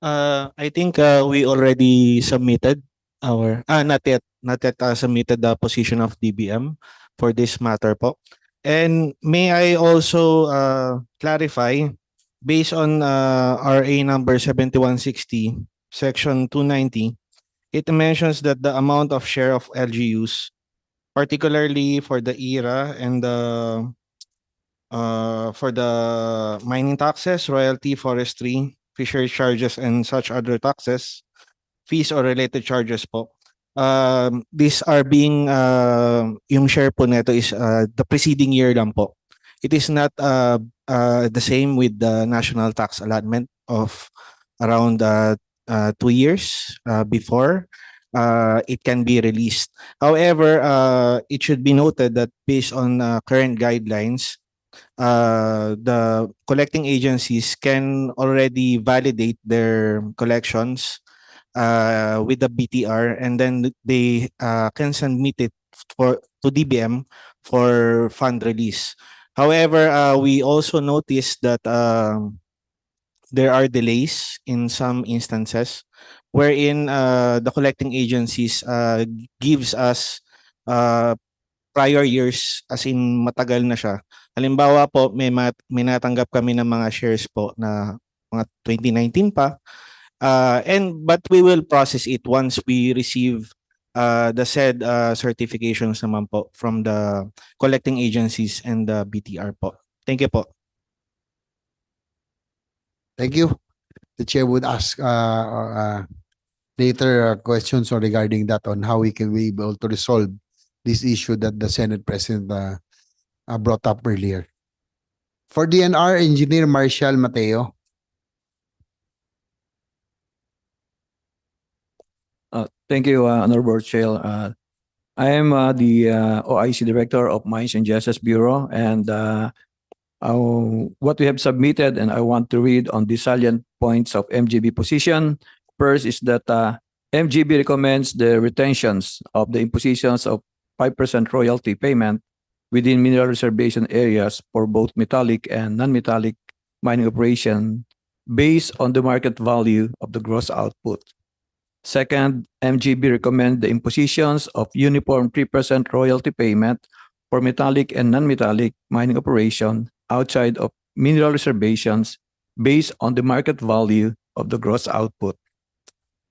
I think we already submitted our not yet submitted the position of DBM for this matter po. And may I also clarify based on RA number 7160 section 290, it mentions that the amount of share of LGUs, particularly for the ERA and for the mining taxes, royalty, forestry, fishery charges, and such other taxes, fees or related charges po. These are being, yung share po neto is the preceding year lang po. It is not the same with the national tax allotment of around 2 years before it can be released. However, it should be noted that based on current guidelines, the collecting agencies can already validate their collections with the BTR, and then they can submit it to DBM for fund release. However, we also noticed that there are delays in some instances wherein the collecting agencies gives us prior years, as in matagal na siya. Halimbawa po, may natanggap kami ng mga shares po na mga 2019 pa. But we will process it once we receive the said certifications naman po from the collecting agencies and the BTR po. Thank you po. Thank you. The chair would ask later questions regarding that on how we can be able to resolve this issue that the Senate President brought up earlier. For DNR, Engineer Marshall Mateo. Thank you, Honorable Chair. I am the OIC Director of Mines and Justice Bureau, and what we have submitted, and I want to read on the salient points of MGB position. First is that MGB recommends the retentions of the impositions of 5% royalty payment within mineral reservation areas for both metallic and non-metallic mining operation based on the market value of the gross output. Second, MGB recommends the impositions of uniform 3% royalty payment for metallic and non-metallic mining operation outside of mineral reservations based on the market value of the gross output.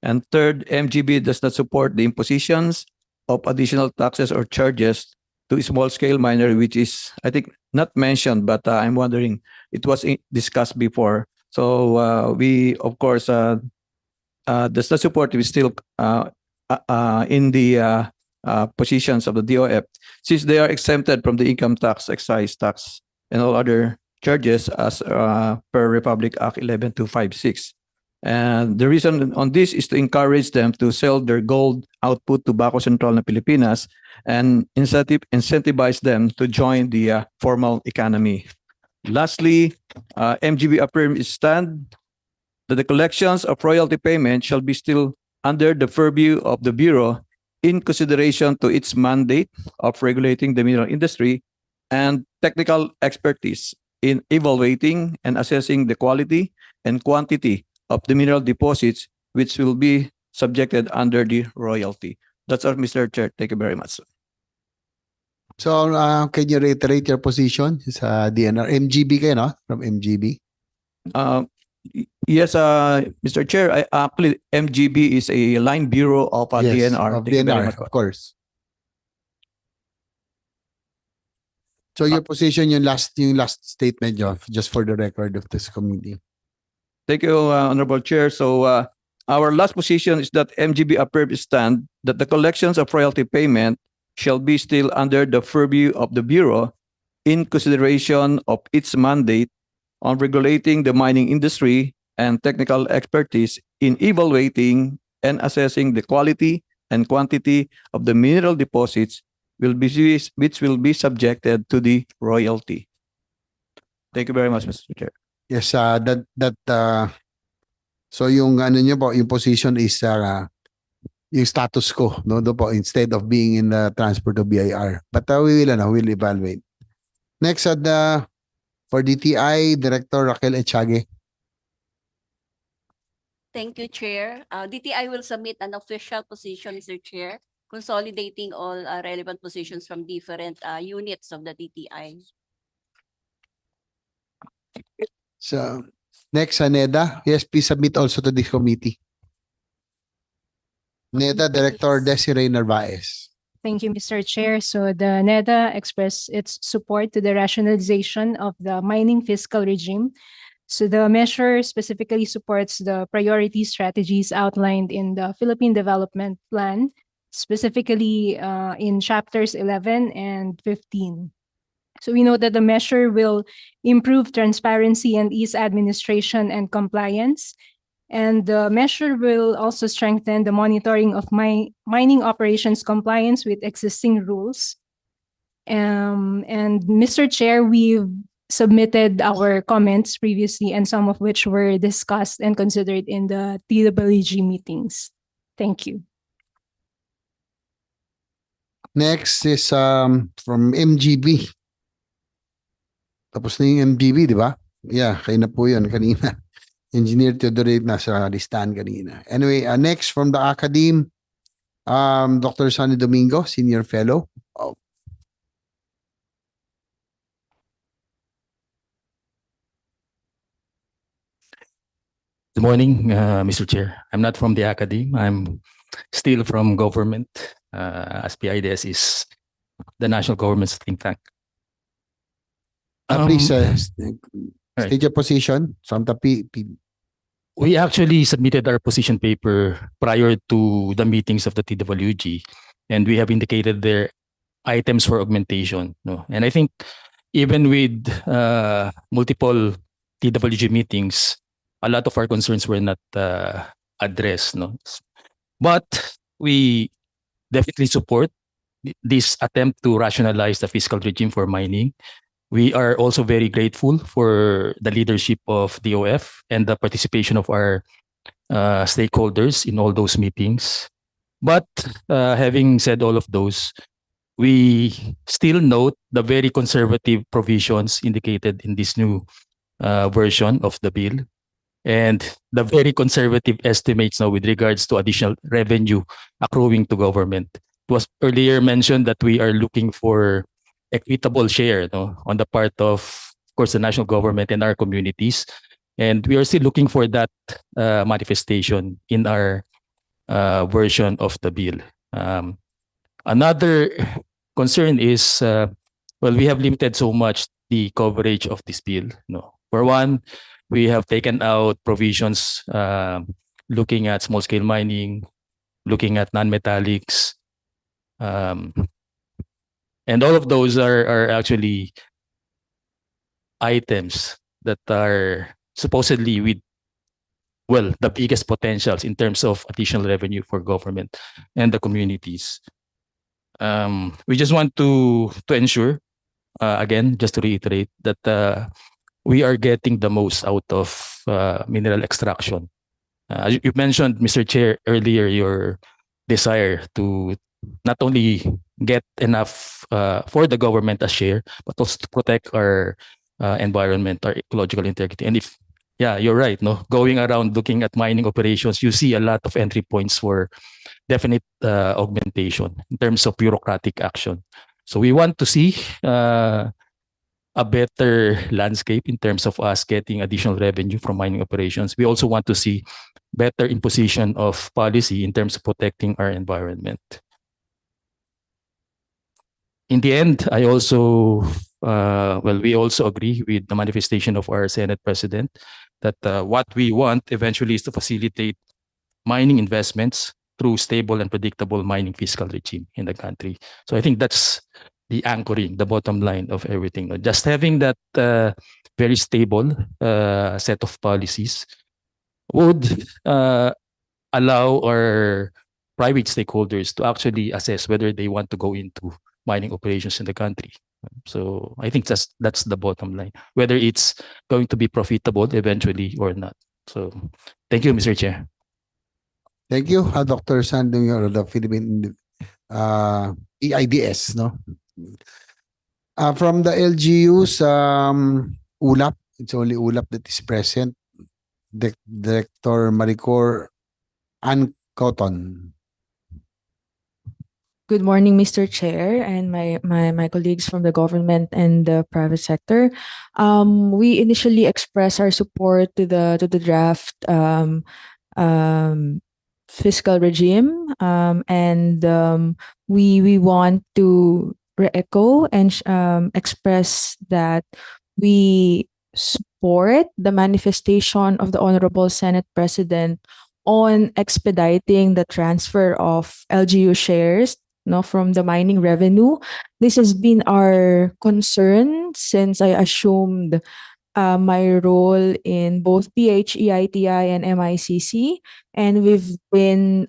And third, MGB does not support the impositions of additional taxes or charges to small-scale miner, which is, I think, not mentioned, but I'm wondering, it was discussed before. So we, of course, does not support, we still in the positions of the DOF, since they are exempted from the income tax, excise tax, and all other charges as per Republic Act 11256. And the reason on this is to encourage them to sell their gold output to Bako Central na Pilipinas and incentivize them to join the formal economy. Lastly, MGB affirms its stand that the collections of royalty payment shall be still under the purview of the Bureau in consideration to its mandate of regulating the mineral industry and technical expertise in evaluating and assessing the quality and quantity of the mineral deposits which will be subjected under the royalty. That's all, Mr. Chair. Thank you very much. So can you reiterate your position sa DNR? MGB kayo, no? From MGB? Yes, Mr. Chair, actually, MGB is a line bureau of Yes, DNR. of Thank you very DNR, much. of course. So your position, yung last statement nyo, just for the record of this committee. Thank you, Honorable Chair. So our last position is that MGB approved stand that the collections of royalty payment shall be still under the purview of the Bureau in consideration of its mandate on regulating the mining industry and technical expertise in evaluating and assessing the quality and quantity of the mineral deposits which will be subjected to the royalty. Thank you very much, Mr. Chair. Yes, so yung ano nyo po, yung position is yung status quo, no, do po, instead of being in the transport of BIR. But we'll evaluate. Next for DTI, Director Raquel Echage. Thank you, Chair. DTI will submit an official position, Mr. Chair, consolidating all relevant positions from different units of the DTI. So next, NEDA. Yes, please submit also to this committee. NEDA Director Desiree Narvaez. Thank you, Mr. Chair. So the NEDA expressed its support to the rationalization of the mining fiscal regime. So the measure specifically supports the priority strategies outlined in the Philippine Development Plan, specifically in chapters 11 and 15. So we know that the measure will improve transparency and ease administration and compliance. And the measure will also strengthen the monitoring of mining operations compliance with existing rules. And Mr. Chair, we've submitted our comments previously, and some of which were discussed and considered in the TWG meetings. Thank you. Next is from MGB. Tapos na yung MGB, di ba? Yeah, kayo na po yun kanina. Engineer Theodore nasa listahan kanina. Anyway, next from the academe, Dr. Sunny Domingo, Senior Fellow. Oh. Good morning, Mr. Chair. I'm not from the academe. I'm still from government, as PIDS is the national government's think tank. Please right. state your position from the We actually submitted our position paper prior to the meetings of the TWG, and we have indicated their items for augmentation. No? And I think even with multiple TWG meetings, a lot of our concerns were not addressed. No? But we definitely support this attempt to rationalize the fiscal regime for mining. We are also very grateful for the leadership of DOF and the participation of our stakeholders in all those meetings. But having said all of those, we still note the very conservative provisions indicated in this new version of the bill, and the very conservative estimates now with regards to additional revenue accruing to government. It was earlier mentioned that we are looking for equitable share, no, on the part of course, the national government and our communities. And we are still looking for that manifestation in our version of the bill. Another concern is, well, we have limited so much the coverage of this bill. No, for one, we have taken out provisions looking at small-scale mining, looking at non-metallics, and all of those are actually items that are supposedly with, well, the biggest potentials in terms of additional revenue for government and the communities. We just want to ensure, again, just to reiterate, that we are getting the most out of mineral extraction. You mentioned, Mr. Chair, earlier your desire to not only get enough for the government as share, but also to protect our environment, our ecological integrity. And if, yeah, you're right, no, going around looking at mining operations, you see a lot of entry points for definite augmentation in terms of bureaucratic action. So we want to see a better landscape in terms of us getting additional revenue from mining operations. We also want to see better imposition of policy in terms of protecting our environment. In the end, I also, we also agree with the manifestation of our Senate President that what we want eventually is to facilitate mining investments through stable and predictable mining fiscal regime in the country. So I think that's the anchoring, the bottom line of everything. Just having that very stable set of policies would allow our private stakeholders to actually assess whether they want to go into mining operations in the country. So I think that's the bottom line, whether it's going to be profitable eventually or not. So thank you, Mr. Chair. Thank you, Dr. Sandung, or the Philippine EIDS, no? From the LGUs, ULAP, it's only ULAP that is present. Director Maricor Ann Cotton. Good morning, Mr. Chair, and my colleagues from the government and the private sector. We initially expressed our support to the draft fiscal regime, and we want to re-echo and express that we support the manifestation of the Honorable Senate President on expediting the transfer of LGU shares from the mining revenue. This has been our concern since I assumed my role in both PHEITI and MICC, and we've been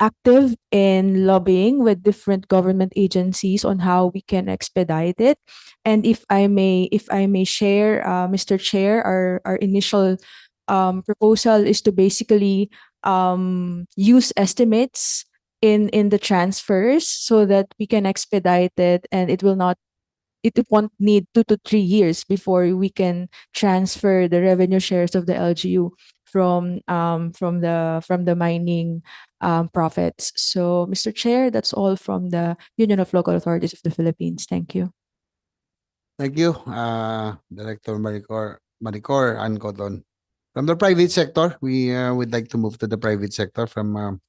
active in lobbying with different government agencies on how we can expedite it. And if I may share, Mr. Chair, our initial proposal is to basically use estimates in the transfers so that we can expedite it, and it won't need 2 to 3 years before we can transfer the revenue shares of the LGU from the mining profits. So, Mr. Chair, that's all from the Union of Local Authorities of the Philippines. Thank you. Thank you, Director Maricor Ann Cotton. From the private sector, we would like to move to the private sector from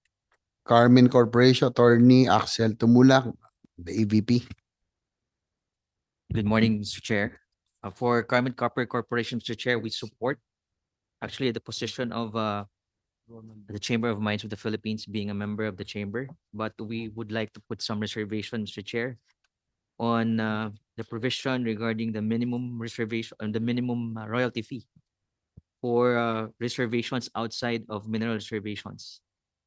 Carmen Corporation, Attorney Axel Tumulak, the EVP. Good morning, Mr. Chair. For Carmen Copper Corporation, Mr. Chair, we support actually the position of the Chamber of Mines of the Philippines being a member of the chamber, but we would like to put some reservation, Mr. Chair, on the provision regarding the minimum reservation and the minimum royalty fee for reservations outside of mineral reservations.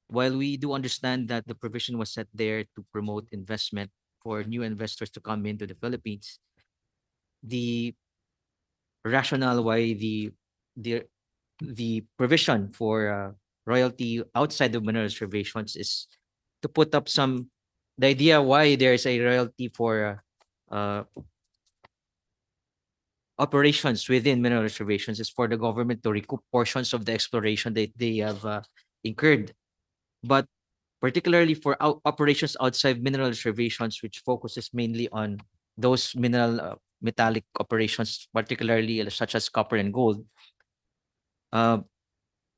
While we do understand that the provision was set there to promote investment for new investors to come into the Philippines, the rationale why the provision for royalty outside of mineral reservations is to put up the idea why there's a royalty for operations within mineral reservations is for the government to recoup portions of the exploration that they have incurred. But particularly for operations outside mineral reservations, which focuses mainly on those metallic operations, particularly such as copper and gold,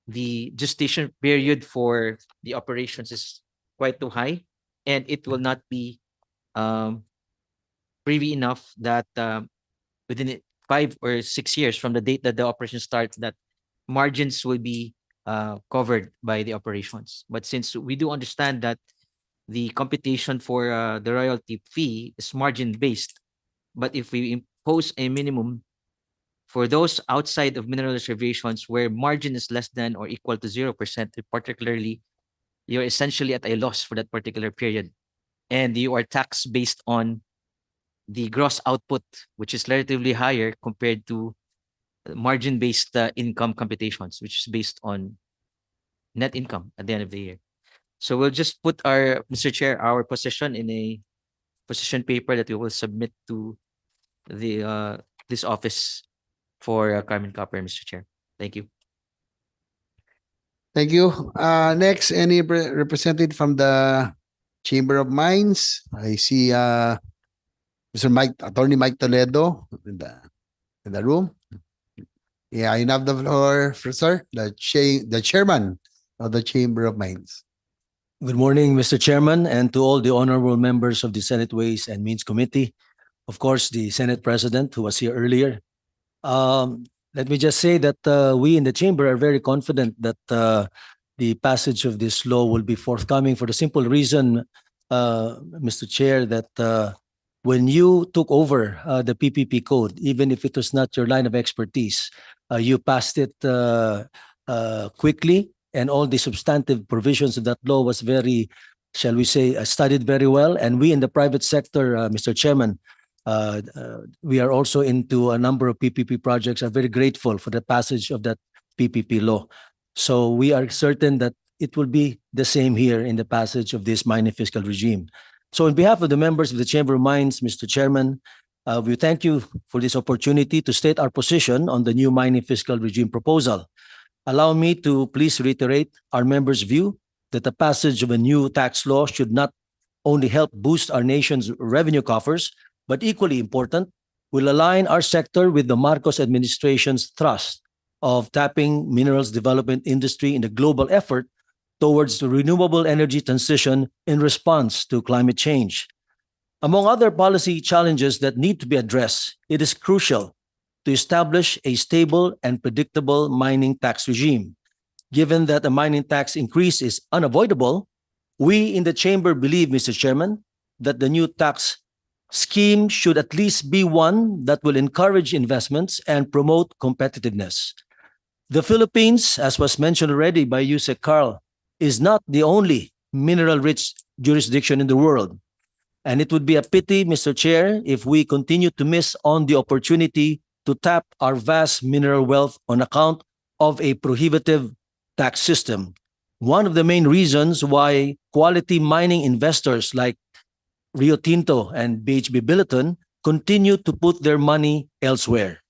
the gestation period for the operations is quite too high, and it will not be privy enough that within 5 or 6 years from the date that the operation starts, that margins will be covered by the operations. But since we do understand that the computation for the royalty fee is margin-based, but if we impose a minimum for those outside of mineral reservations where margin is less than or equal to 0%, particularly, you're essentially at a loss for that particular period. And you are taxed based on the gross output, which is relatively higher compared to margin-based income computations, which is based on net income at the end of the year. So we'll just put Mr. Chair, our position in a position paper that we will submit to the this office for Carmen Copper, Mr. Chair. Thank you. Thank you. Next, any representative from the Chamber of Mines? I see Mr. Mike, Attorney Mike Toledo in the room. Yeah, you have the floor, sir, the chairman of the Chamber of Mines. Good morning, Mr. Chairman, and to all the honorable members of the Senate Ways and Means Committee. Of course, the Senate President who was here earlier. Let me just say that we in the chamber are very confident that the passage of this law will be forthcoming for the simple reason, Mr. Chair, that when you took over the PPP code, even if it was not your line of expertise, you passed it quickly, and all the substantive provisions of that law was very, shall we say, studied very well. And we in the private sector, Mr. Chairman, we are also into a number of PPP projects, are very grateful for the passage of that PPP law. So we are certain that it will be the same here in the passage of this mining fiscal regime. So on behalf of the members of the Chamber of Mines, Mr. Chairman, we thank you for this opportunity to state our position on the new mining fiscal regime proposal. Allow me to please reiterate our members' view that the passage of a new tax law should not only help boost our nation's revenue coffers, but equally important, will align our sector with the Marcos administration's thrust of tapping minerals development industry in the global effort towards the renewable energy transition in response to climate change. Among other policy challenges that need to be addressed, it is crucial to establish a stable and predictable mining tax regime. Given that a mining tax increase is unavoidable, we in the chamber believe, Mr. Chairman, that the new tax scheme should at least be one that will encourage investments and promote competitiveness. The Philippines, as was mentioned already by Yusek Carl, is not the only mineral-rich jurisdiction in the world. And it would be a pity, Mr. Chair, if we continue to miss on the opportunity to tap our vast mineral wealth on account of a prohibitive tax system. One of the main reasons why quality mining investors like Rio Tinto and BHP Billiton continue to put their money elsewhere.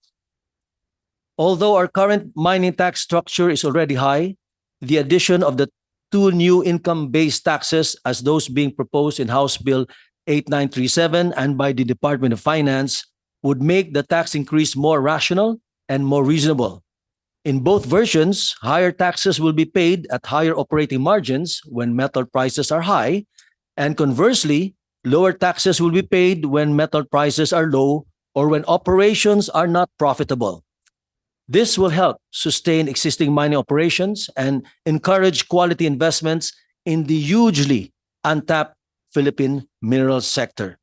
Although our current mining tax structure is already high, the addition of the two new income-based taxes as those being proposed in House Bill 8937 and by the Department of Finance would make the tax increase more rational and more reasonable. In both versions, higher taxes will be paid at higher operating margins when metal prices are high, and conversely, lower taxes will be paid when metal prices are low or when operations are not profitable. This will help sustain existing mining operations and encourage quality investments in the hugely untapped Philippine mineral sector.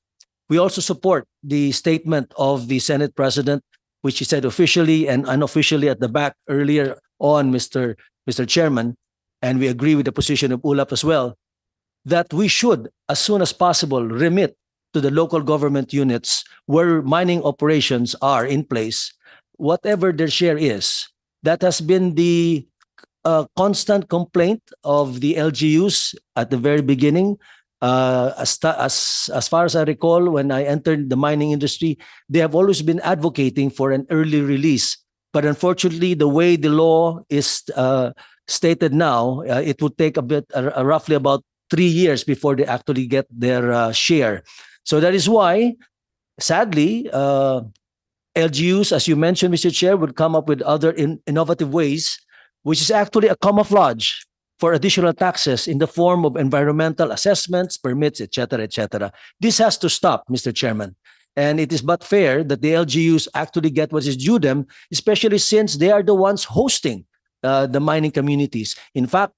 We also support the statement of the Senate President, which he said officially and unofficially at the back earlier on, Mr. Chairman, and we agree with the position of ULAP as well, that we should, as soon as possible, remit to the local government units where mining operations are in place, whatever their share is. That has been the constant complaint of the LGUs at the very beginning. As far as I recall, when I entered the mining industry, they have always been advocating for an early release. But unfortunately, the way the law is stated now, it would take roughly about 3 years before they actually get their share. So that is why, sadly, LGUs, as you mentioned, Mr. Chair, would come up with other innovative ways, which is actually a camouflage for additional taxes in the form of environmental assessments, permits, etc., etc. This has to stop, Mr. Chairman. And it is but fair that the LGUs actually get what is due them, especially since they are the ones hosting the mining communities. In fact,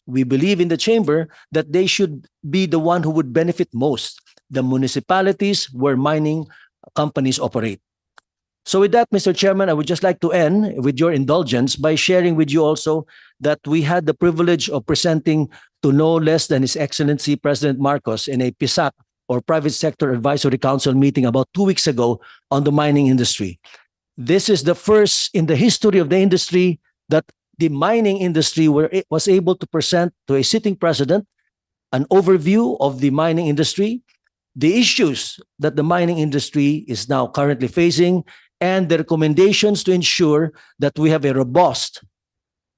we believe in the chamber that they should be the one who would benefit most, the municipalities where mining companies operate. So with that, Mr. Chairman, I would just like to end with your indulgence by sharing with you also that we had the privilege of presenting to no less than His Excellency President Marcos in a PSAC or Private Sector Advisory Council meeting about 2 weeks ago on the mining industry. This is the first in the history of the industry that the mining industry was able to present to a sitting president an overview of the mining industry, the issues that the mining industry is now currently facing, and the recommendations to ensure that we have a robust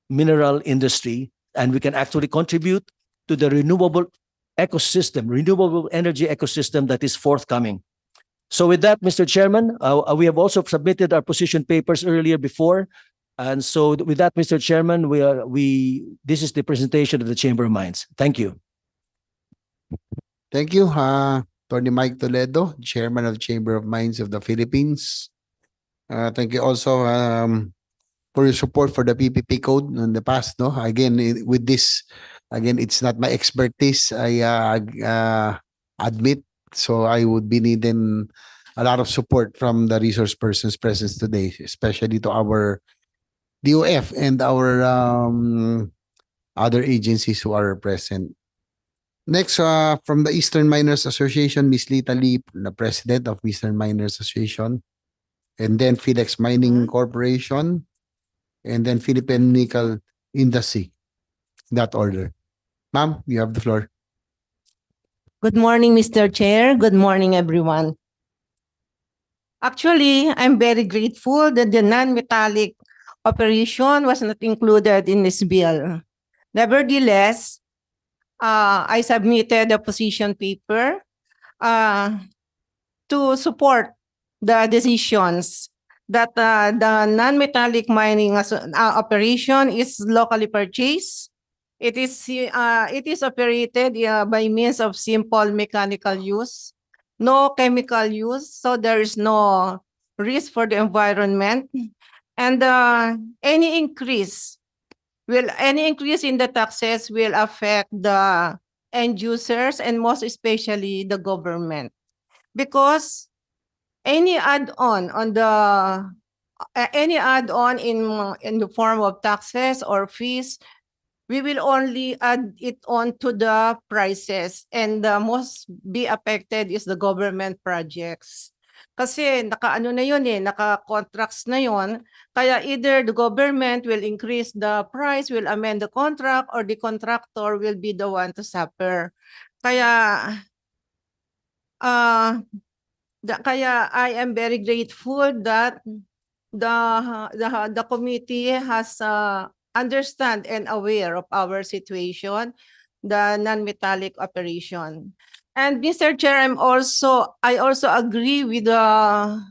mineral industry and we can actually contribute to the renewable ecosystem, renewable energy ecosystem that is forthcoming. So with that, Mr. Chairman, we have also submitted our position papers earlier before. And so with that, Mr. Chairman, this is the presentation of the Chamber of Mines. Thank you. Thank you, Tony Mike Toledo, Chairman of Chamber of Mines of the Philippines. Thank you also for your support for the PPP code in the past. No, again with this, again it's not my expertise. I admit, so I would be needing a lot of support from the resource persons present today, especially to our DOF and our other agencies who are present. Next, from the Eastern Miners Association, Ms. Lita Lee, the president of Eastern Miners Association, and then Philex Mining Corporation, and then Philippine Nickel Industry. That order. Ma'am, you have the floor. Good morning, Mr. Chair. Good morning, everyone. Actually, I'm very grateful that the non-metallic operation was not included in this bill. Nevertheless, I submitted a position paper to support the decisions that the non-metallic mining operation is locally purchased. It is operated by means of simple mechanical use, no chemical use, so there is no risk for the environment. And any increase in the taxes will affect the end users and most especially the government, because any add-on in the form of taxes or fees, we will only add it on to the prices, and the most be affected is the government projects. Kasi naka-ano na yun naka-contracts na yun, kaya either the government will increase the price, will amend the contract, or the contractor will be the one to suffer. Kaya I am very grateful that the committee has understand and aware of our situation, the non-metallic operation. And Mr. Chair, I also agree with the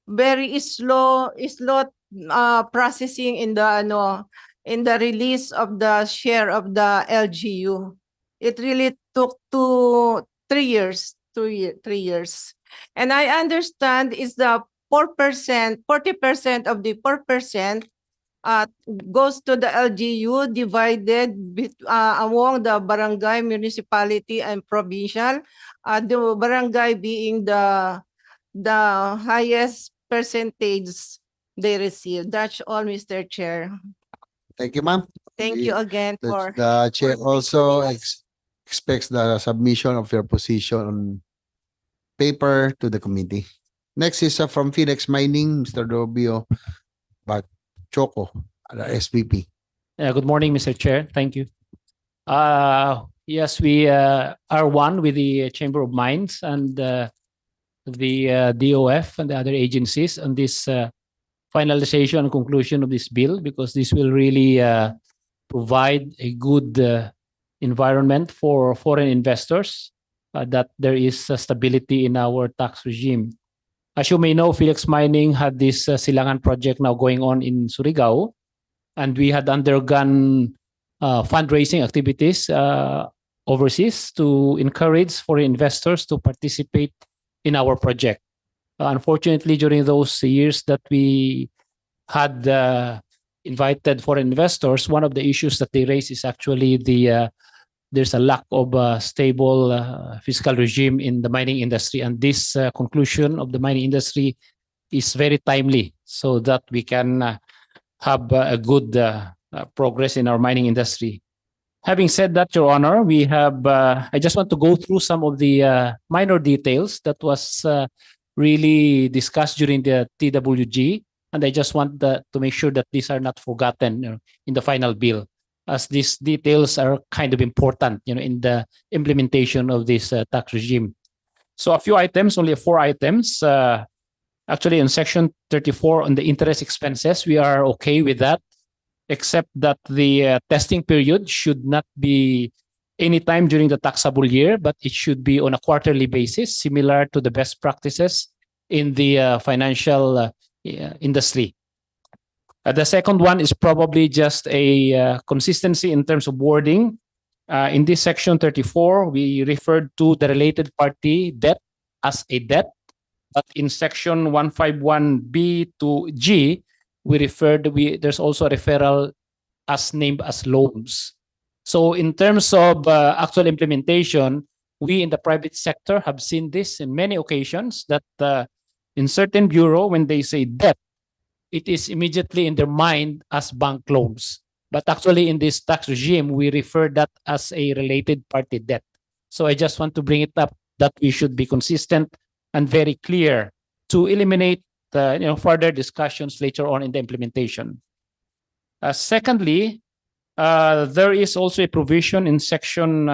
very slow processing in the release of the share of the LGU. It really took 3 years. And I understand is the 4%, 40% of the 4% goes to the LGU divided among the barangay, municipality, and provincial. The barangay being the highest percentage they receive. That's all, Mr. Chair. Thank you, ma'am. Thank you again for The chair also expects the submission of your position on paper to the committee. Next is from Philex Mining, Mr. Robio Choco, SVP. Good morning, Mr. Chair. Thank you. Yes, we are one with the Chamber of Mines and the DOF and the other agencies on this finalization and conclusion of this bill, because this will really provide a good environment for foreign investors, that there is stability in our tax regime. As you may know, Philex Mining had this Silangan project now going on in Surigao, and we had undergone fundraising activities overseas to encourage foreign investors to participate in our project. Unfortunately, during those years that we had invited foreign investors, one of the issues that they raised is actually there's a lack of a stable fiscal regime in the mining industry. And this conclusion of the mining industry is very timely, so that we can have a good progress in our mining industry. Having said that, Your Honor, we have, I just want to go through some of the minor details that was really discussed during the TWG. And I just want to make sure that these are not forgotten in the final bill, as these details are kind of important, in the implementation of this tax regime. So a few items, only 4 items. Actually, in Section 34 on the interest expenses, we are okay with that, except that the testing period should not be anytime during the taxable year, but it should be on a quarterly basis, similar to the best practices in the financial industry. The second one is probably just a consistency in terms of wording. In this section 34, we referred to the related party debt as a debt, but in section 151B to G, there's also a referral as named as loans. So in terms of actual implementation, we in the private sector have seen this in many occasions that in certain bureau, when they say debt, it is immediately in their mind as bank loans. But actually in this tax regime, we refer that as a related party debt. So I just want to bring it up that we should be consistent and very clear to eliminate further discussions later on in the implementation. Secondly, there is also a provision in section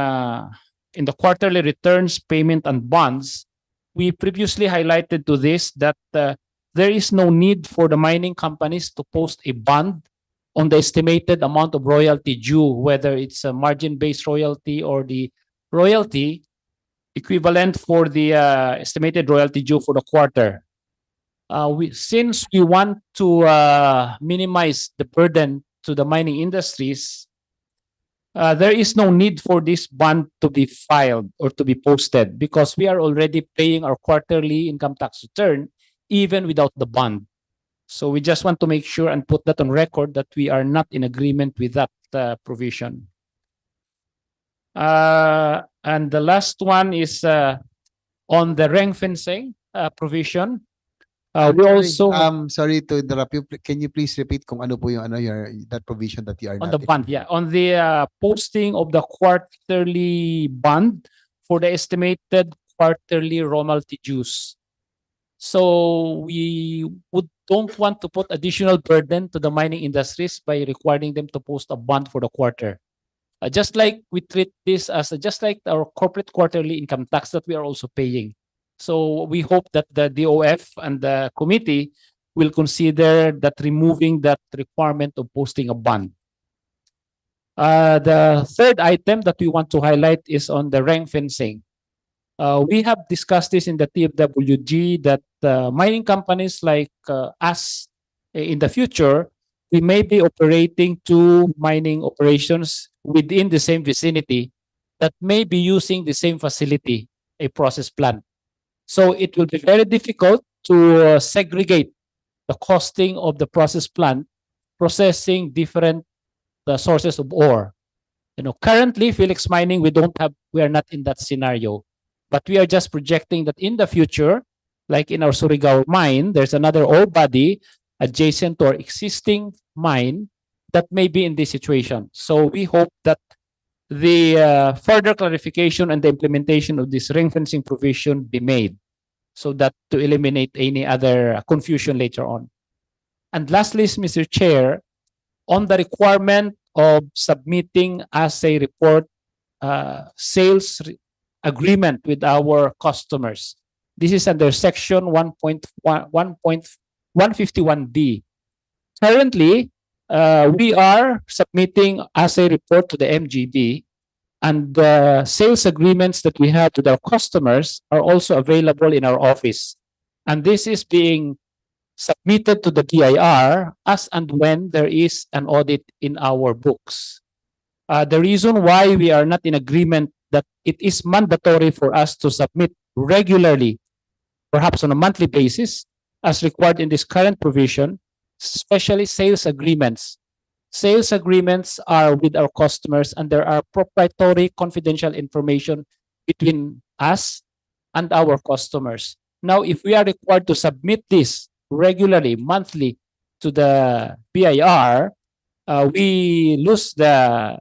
in the quarterly returns, payment, and bonds. We previously highlighted to this that there is no need for the mining companies to post a bond on the estimated amount of royalty due, whether it's a margin-based royalty or the royalty equivalent for the estimated royalty due for the quarter. Since we want to minimize the burden to the mining industries, there is no need for this bond to be filed or to be posted because we are already paying our quarterly income tax return even without the bond. So we just want to make sure and put that on record that we are not in agreement with that provision. And the last one is on the ring fencing provision. We also sorry to interrupt you. Can you please repeat kung ano po yung that provision that you are on not the bond, on the posting of the quarterly bond for the estimated quarterly royalty dues. So we don't want to put additional burden to the mining industries by requiring them to post a bond for the quarter. Just like we treat this as just like our corporate quarterly income tax that we are also paying. So we hope that the DOF and the committee will consider that removing that requirement of posting a bond. The third item that we want to highlight is on the ring fencing. We have discussed this in the TFWG that mining companies like us in the future, we may be operating two mining operations within the same vicinity that may be using the same facility, a process plant. So it will be very difficult to segregate the costing of the process plant processing different sources of ore. Currently, Felix Mining, we are not in that scenario. But we are just projecting that in the future, like in our Surigao mine, there's another ore body adjacent to our existing mine that may be in this situation. So we hope that the further clarification and the implementation of this ring fencing provision be made so that to eliminate any other confusion later on. And lastly, Mr. Chair, on the requirement of submitting as a report sales agreement with our customers. This is under section 1.151D. Currently, we are submitting as a report to the MGB, and the sales agreements that we have with our customers are also available in our office. And this is being submitted to the BIR as and when there is an audit in our books. The reason why we are not in agreement that it is mandatory for us to submit regularly, perhaps on a monthly basis, as required in this current provision, especially sales agreements. Sales agreements are with our customers and there are proprietary confidential information between us and our customers. Now, if we are required to submit this regularly, monthly, to the BIR, we lose the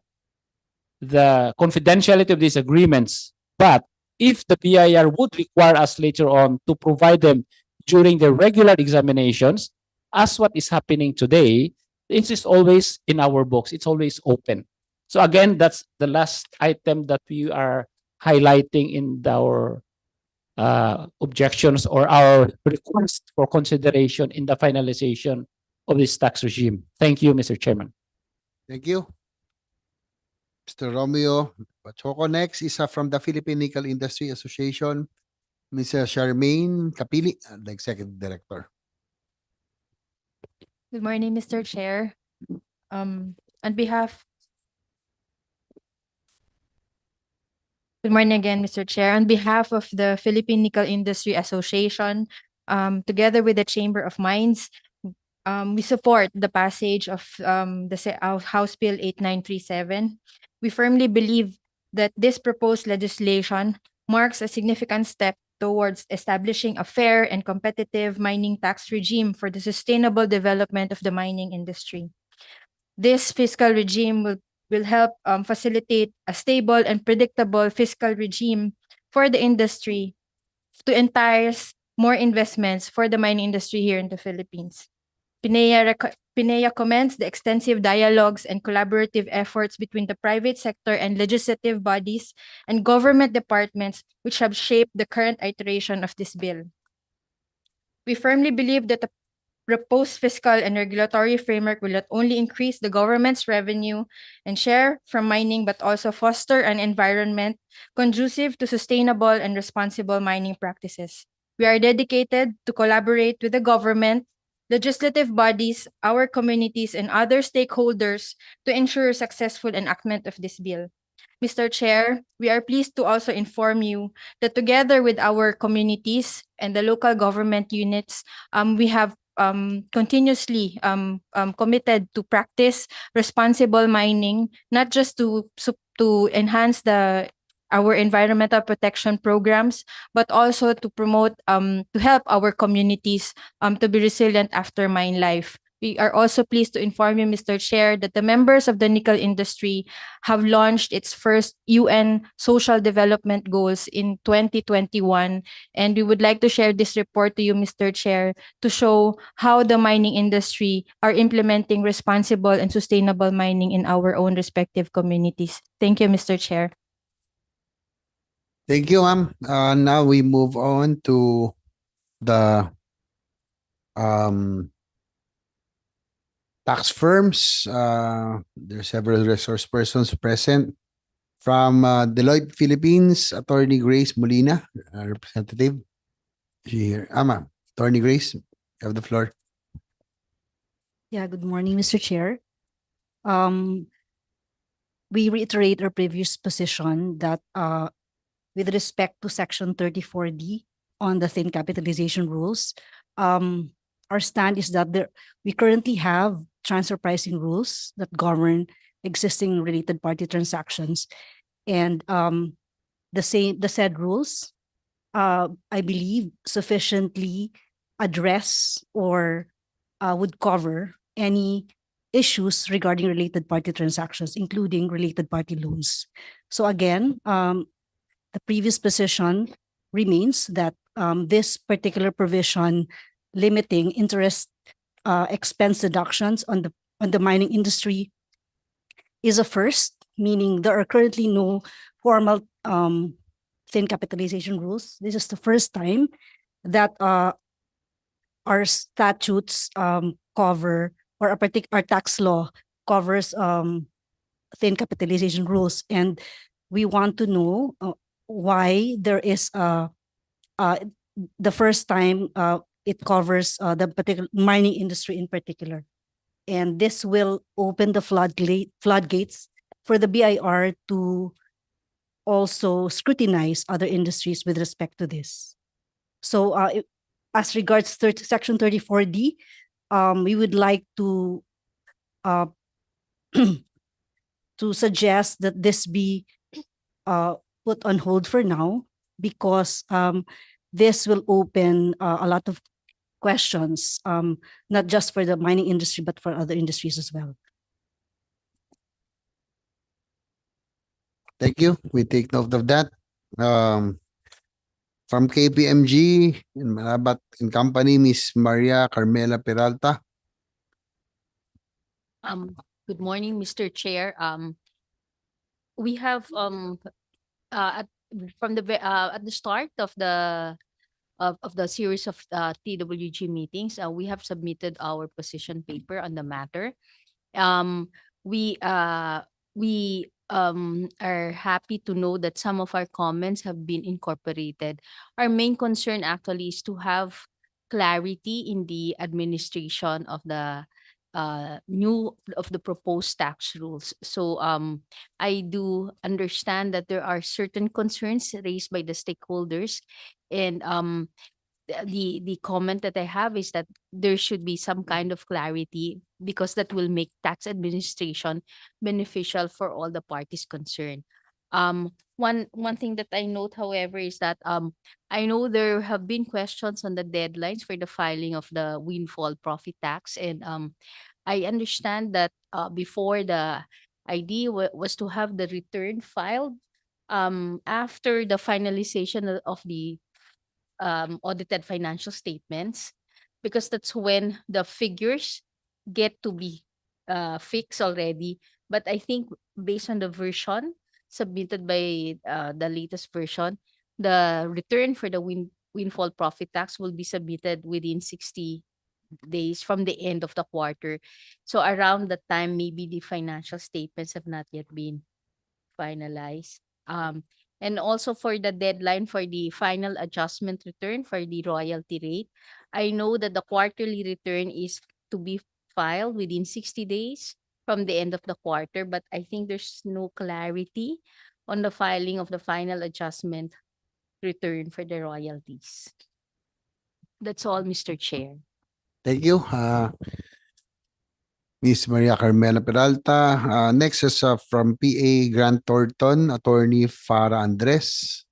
confidentiality of these agreements. But if the BIR would require us later on to provide them during the regular examinations, as what is happening today, it is always in our books. It's always open. So again, that's the last item that we are highlighting in our objections or our request for consideration in the finalization of this tax regime. Thank you, Mr. Chairman. Thank you. Mr. Romeo Choco next is from the Philippine Nickel Industry Association, Ms. Charmaine Kapili, the Executive Director. Good morning, Mr. Chair. On behalf Good morning again, Mr. Chair. On behalf of the Philippine Nickel Industry Association, together with the Chamber of Mines, we support the passage of of House Bill 8937. We firmly believe that this proposed legislation marks a significant step towards establishing a fair and competitive mining tax regime for the sustainable development of the mining industry. This fiscal regime will help facilitate a stable and predictable fiscal regime for the industry to entice more investments for the mining industry here in the Philippines. PINEA commends the extensive dialogues and collaborative efforts between the private sector and legislative bodies and government departments which have shaped the current iteration of this bill. We firmly believe that the proposed fiscal and regulatory framework will not only increase the government's revenue and share from mining, but also foster an environment conducive to sustainable and responsible mining practices. We are dedicated to collaborate with the government, legislative bodies, our communities, and other stakeholders to ensure successful enactment of this bill. Mr. Chair, we are pleased to also inform you that together with our communities and the local government units, we have continuously committed to practice responsible mining, not just to enhance our environmental protection programs, but also to promote to help our communities to be resilient after mine life. We are also pleased to inform you, Mr. Chair, that the members of the nickel industry have launched its first UN Social Development Goals in 2021. And we would like to share this report to you, Mr. Chair, to show how the mining industry are implementing responsible and sustainable mining in our own respective communities. Thank you, Mr. Chair. Thank you, ma'am. Now we move on to the tax firms. There are several resource persons present. From Deloitte Philippines, Attorney Grace Molina, representative. Here. Ma'am. Attorney Grace, you have the floor. Yeah, good morning, Mr. Chair. We reiterate our previous position that with respect to Section 34D on the thin capitalization rules, our stand is that we currently have transfer pricing rules that govern existing related party transactions. And the said rules, I believe, sufficiently address or would cover any issues regarding related party transactions, including related party loans. So again, the previous position remains that this particular provision limiting interest expense deductions on the mining industry is a first, meaning there are currently no formal thin capitalization rules. This is the first time that our statutes cover, or our tax law covers thin capitalization rules, and we want to know why there is the first time it covers the particular mining industry in particular. And this will open the floodgates for the BIR to also scrutinize other industries with respect to this. So as regards Section 34D, we would like to to suggest that this be put on hold for now, because this will open a lot of questions, not just for the mining industry, but for other industries as well. Thank you. We take note of that. From KPMG in Marabat and Company, Miss Maria Carmela Peralta. Good morning, Mr. Chair. We have at the start of the series of TWG meetings, we have submitted our position paper on the matter. We are happy to know that some of our comments have been incorporated. Our main concern actually is to have clarity in the administration of the proposed tax rules. So I do understand that there are certain concerns raised by the stakeholders, and the comment that I have is that there should be some kind of clarity, because that will make tax administration beneficial for all the parties concerned. One thing that I note, however, is that I know there have been questions on the deadlines for the filing of the windfall profit tax, and I understand that before, the idea was to have the return filed after the finalization of the audited financial statements, because that's when the figures get to be fixed already. But I think, based on the version submitted by the latest version, the return for the windfall profit tax will be submitted within 60 days from the end of the quarter. So around that time, maybe the financial statements have not yet been finalized. And also, for the deadline for the final adjustment return for the royalty rate, I know that the quarterly return is to be filed within 60 days from the end of the quarter, but I think there's no clarity on the filing of the final adjustment return for the royalties. That's all, Mr. Chair. Thank you. Ms. Maria Carmela Peralta. Next is from PA Grant Thornton, Attorney Farah Andres.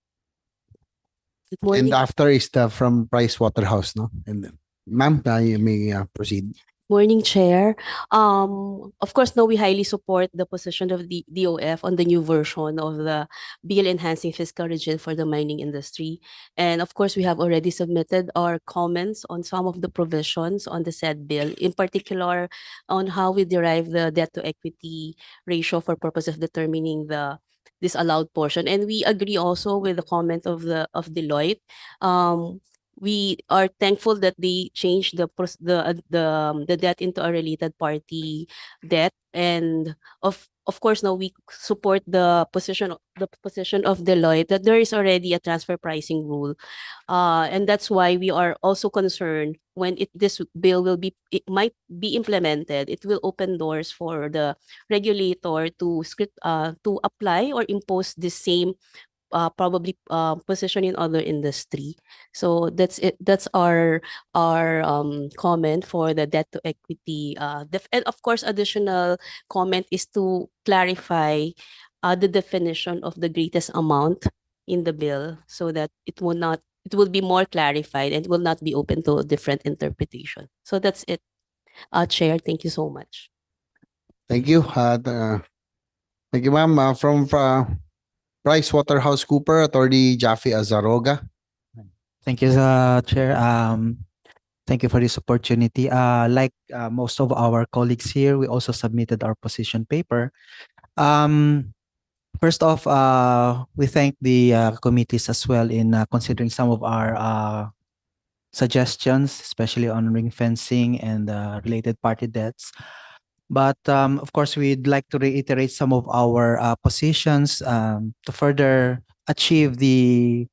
Good morning. And after is the from Price Waterhouse, no? And then, ma'am, you may proceed. Morning, Chair. Of course, no, we highly support the position of the DOF on the new version of the bill enhancing fiscal regime for the mining industry. And of course, we have already submitted our comments on some of the provisions on the said bill, in particular on how we derive the debt to equity ratio for purpose of determining the disallowed portion. And we agree also with the comment of Deloitte. We are thankful that they changed the debt into a related party debt, and of course now we support the position of Deloitte that there is already a transfer pricing rule, and that's why we are also concerned when this bill it might be implemented. It will open doors for the regulator to apply or impose the same probably position in other industry. So that's it. That's our comment for the debt to equity. And of course, additional comment is to clarify the definition of the greatest amount in the bill, so that it will be more clarified and will not be open to a different interpretation. So that's it, Chair. Thank you so much. Thank you. Thank you, ma'am. From Price Waterhouse Cooper, Attorney Jaffe Azaroga. Thank you, Chair. Thank you for this opportunity. Like most of our colleagues here, we also submitted our position paper. First off, we thank the committees as well in considering some of our suggestions, especially on ring fencing and related party debts. But of course, we'd like to reiterate some of our positions to further achieve the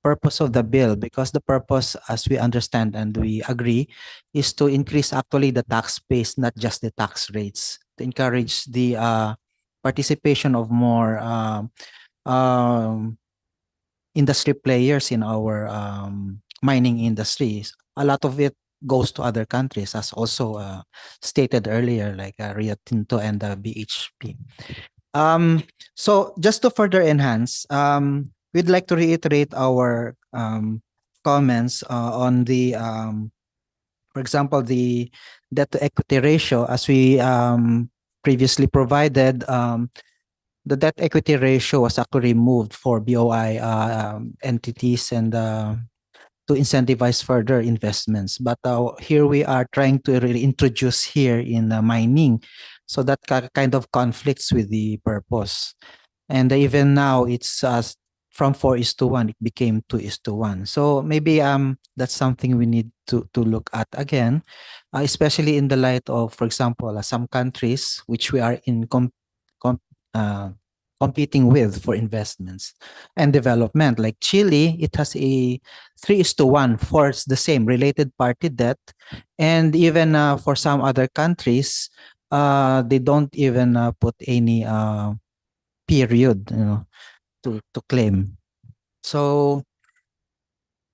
purpose of the bill, because the purpose, as we understand and we agree, is to increase actually the tax base, not just the tax rates, to encourage the participation of more industry players in our mining industries. A lot of it goes to other countries, as also stated earlier, like Rio Tinto and BHP. So just to further enhance, we'd like to reiterate our comments on the, for example, the debt to equity ratio, as we previously provided. The debt equity ratio was actually removed for BOI entities and to incentivize further investments. But here we are trying to really introduce here in mining, so that kind of conflicts with the purpose. And even now, it's from 4:1, it became 2:1. So maybe that's something we need to look at again, especially in the light of, for example, some countries which we are in competing with for investments and development. Like Chile, it has a 3:1 for the same related party debt. And even for some other countries, they don't even put any period, to claim. So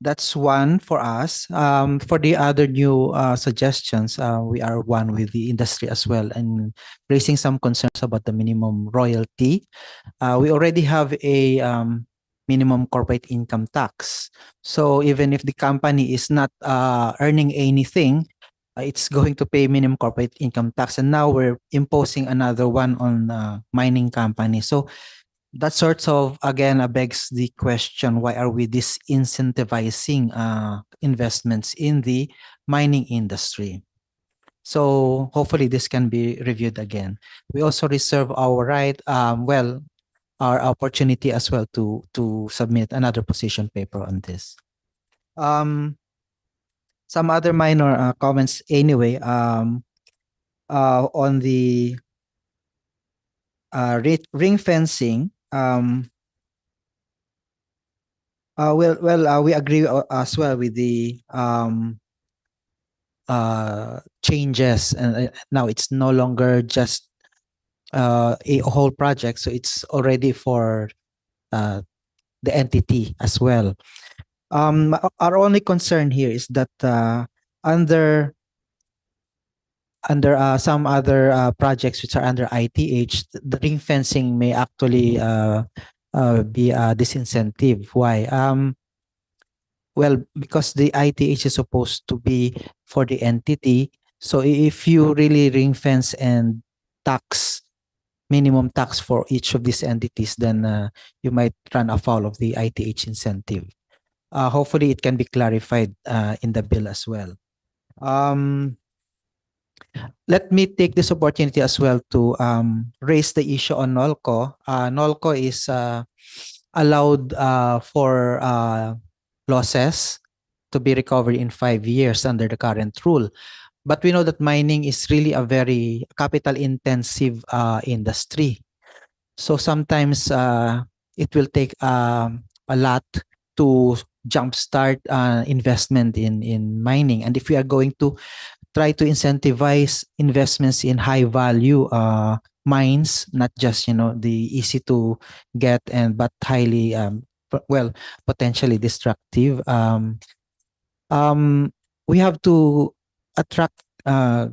that's one for us. For the other new suggestions, we are one with the industry as well and raising some concerns about the minimum royalty. We already have a minimum corporate income tax. So even if the company is not earning anything, it's going to pay minimum corporate income tax. And now we're imposing another one on mining companies. So that sort of again begs the question, why are we disincentivizing investments in the mining industry? So hopefully this can be reviewed again. We also reserve our right, our opportunity as well to submit another position paper on this. Some other minor comments anyway, on the ring fencing. We agree as well with the changes, and now it's no longer just a whole project, so it's already for the entity as well. Our only concern here is that under some other projects which are under ITH, the ring fencing may actually be a disincentive. Why? Well, because the ITH is supposed to be for the entity. So if you really ring fence and tax, minimum tax for each of these entities, then you might run afoul of the ITH incentive. Hopefully it can be clarified in the bill as well. Let me take this opportunity as well to raise the issue on NOLCO. NOLCO is allowed for losses to be recovered in 5 years under the current rule. But we know that mining is really a very capital intensive industry. So sometimes it will take a lot to jumpstart investment in mining. And if we are going to try to incentivize investments in high value mines, not just the easy to get but highly potentially destructive, we have to attract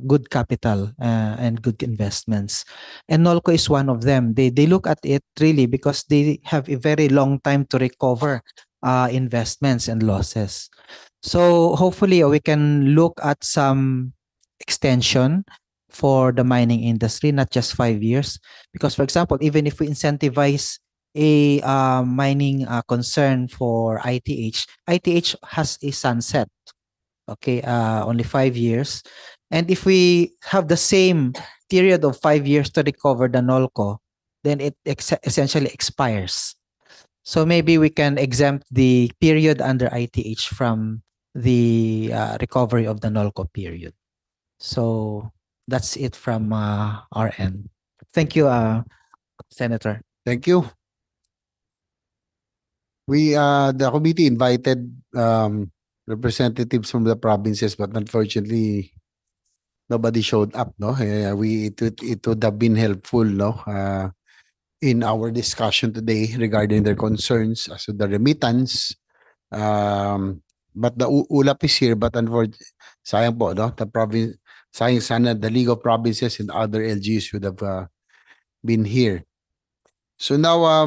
good capital and good investments, and NOLCO is one of them. They look at it really because they have a very long time to recover investments and losses. So hopefully we can look at some extension for the mining industry, not just 5 years. Because for example, even if we incentivize a mining concern for ITH, ITH has a sunset, okay, only 5 years. And if we have the same period of 5 years to recover the NOLCO, then it essentially expires. So maybe we can exempt the period under ITH from the recovery of the NOLCO period. So that's it from our end. Thank you, Senator. Thank you. We the committee invited representatives from the provinces, but unfortunately nobody showed up. No, it would have been helpful, no, in our discussion today regarding their concerns as to the remittance. But the ULAP is here, but unfortunately, sayang po, no, the province, sayang sana the League of Provinces and other LGUs should have been here. So now,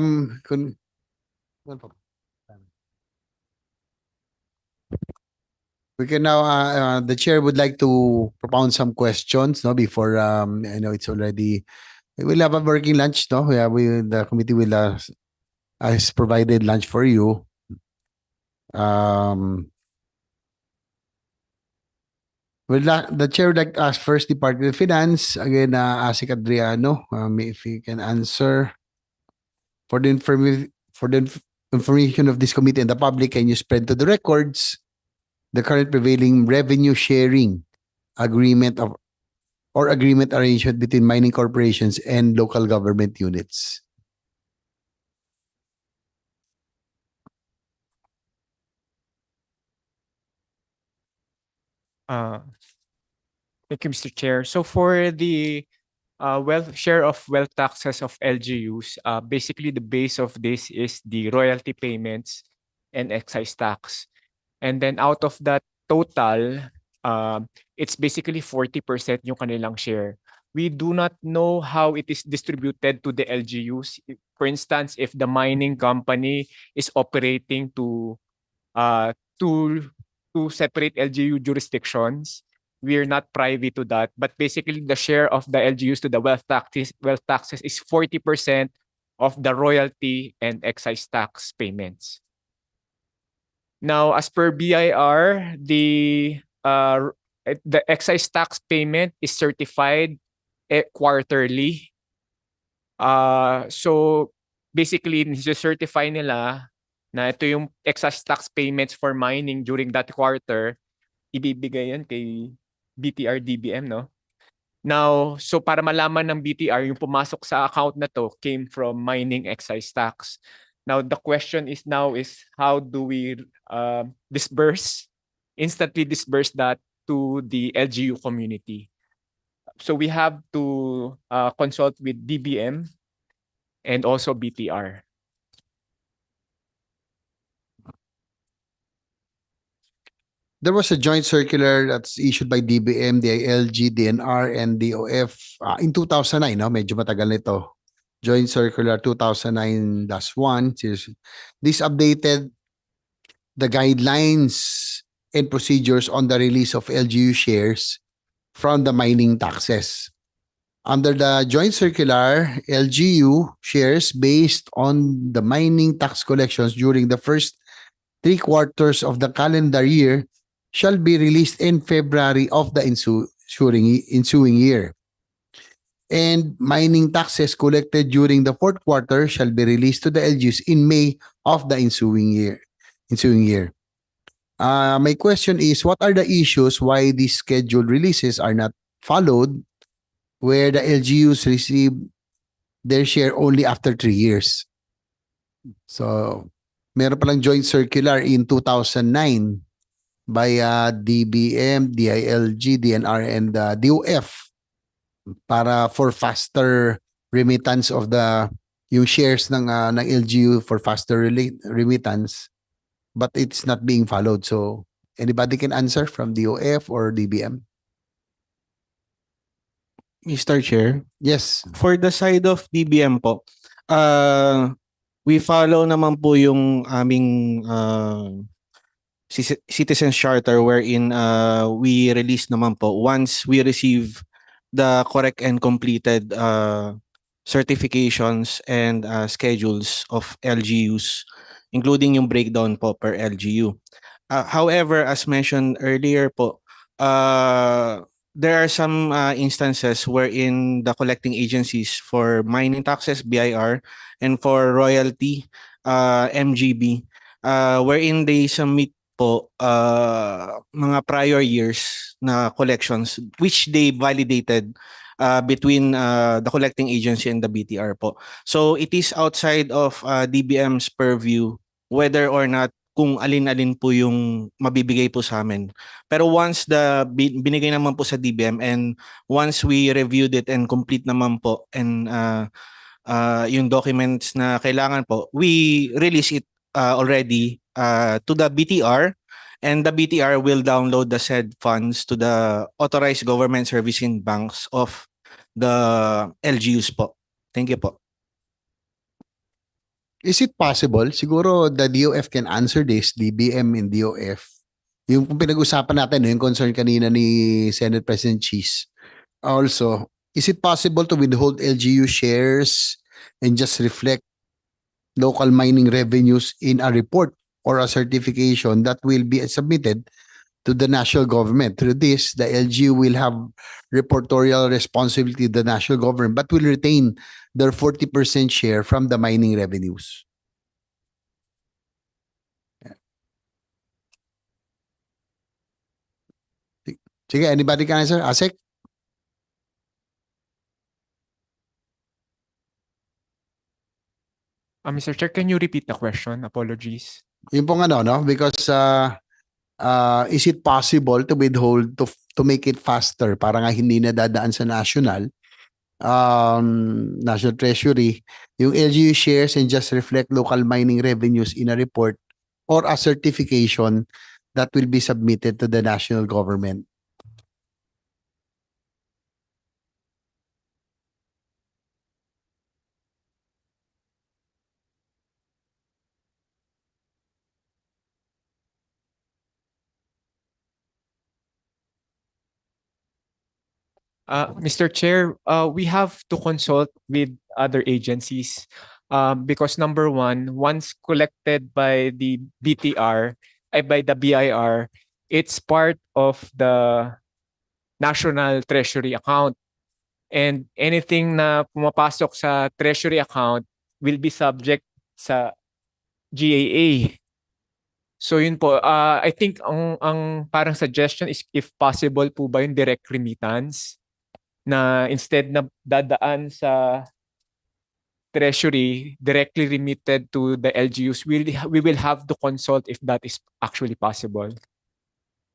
we can now, the chair would like to propound some questions, no, before, I know it's already, we'll have a working lunch, no? Yeah, the committee will, has provided lunch for you. The chair would like to ask first Department of Finance, again, Asik Adriano, if he can answer. For the information of this committee and the public, can you spread to the records the current prevailing revenue sharing agreement or agreement arrangement between mining corporations and local government units? Thank you, Mr. Chair. So for the wealth share of wealth taxes of LGUs, basically the base of this is the royalty payments and excise tax. And then out of that total, it's basically 40% yung kanilang share. We do not know how it is distributed to the LGUs. For instance, if the mining company is operating to uh, two separate LGU jurisdictions, we're not privy to that. But basically, the share of the LGUs to the wealth taxes is 40% of the royalty and excise tax payments. Now, as per BIR, the excise tax payment is certified quarterly. So basically, certify nila na ito yung excise tax payments for mining during that quarter, ibibigay yan kay BTR DBM, no? Now, so para malaman ng BTR, yung pumasok sa account na to came from mining excise tax. Now, the question is how do we instantly disperse that to the LGU community? So we have to consult with DBM and also BTR. There was a joint circular that's issued by DBM, DILG, DNR, and DOF in 2009. No? Medyo matagal nito. Joint Circular 2009-1. This updated the guidelines and procedures on the release of LGU shares from the mining taxes. Under the joint circular, LGU shares based on the mining tax collections during the first 3 quarters of the calendar year shall be released in February of the ensuing year. And mining taxes collected during the 4th quarter shall be released to the LGUs in May of the ensuing year. My question is, what are the issues why these scheduled releases are not followed, where the LGUs receive their share only after 3 years? So, meron palang joint circular in 2009 by DBM, DILG, DNR, and DOF para for faster remittance of yung shares ng LGU for faster remittance, but it's not being followed. So anybody can answer from DOF or DBM? Mr. Chair, Yes. for the side of DBM po, we follow naman po yung aming Citizens Charter wherein we release naman po once we receive the correct and completed certifications and schedules of LGUs, including yung breakdown po per LGU. However, as mentioned earlier po, there are some instances wherein the collecting agencies for mining taxes, BIR, and for royalty, MGB, wherein they submit po mga prior years na collections which they validated between the collecting agency and the BTR po. So it is outside of DBM's purview whether or not kung alin-alin po yung mabibigay po sa amin. Pero once binigay naman po sa DBM and once we reviewed it and complete naman po and yung documents na kailangan po, we release it already to the BTR, and the BTR will download the said funds to the authorized government servicing banks of the LGUs po. Thank you po. Is it possible, siguro the DOF can answer this, DBM and DOF, yung pinag-usapan natin, yung concern kanina ni Senate President Cheese. Also, is it possible to withhold LGU shares and just reflect local mining revenues in a report or a certification that will be submitted to the national government? Through this, the LGU will have reportorial responsibility to the national government, but will retain their 40% share from the mining revenues. Sige, anybody can answer? Asek? Mr. Chair, can you repeat the question? Apologies. Yung pong no? Because is it possible to withhold to make it faster para nga hindi na dadaan sa National Treasury, yung LGU shares and just reflect local mining revenues in a report or a certification that will be submitted to the national government. Mr. Chair, we have to consult with other agencies because number one, once collected by the BTR, by the BIR, it's part of the National Treasury account. And anything na pumapasok sa Treasury account will be subject sa GAA. So yun po, I think ang parang suggestion is if possible po ba yung direct remittance na instead na dadaan sa Treasury, directly remitted to the LGUs, we will have to consult if that is actually possible.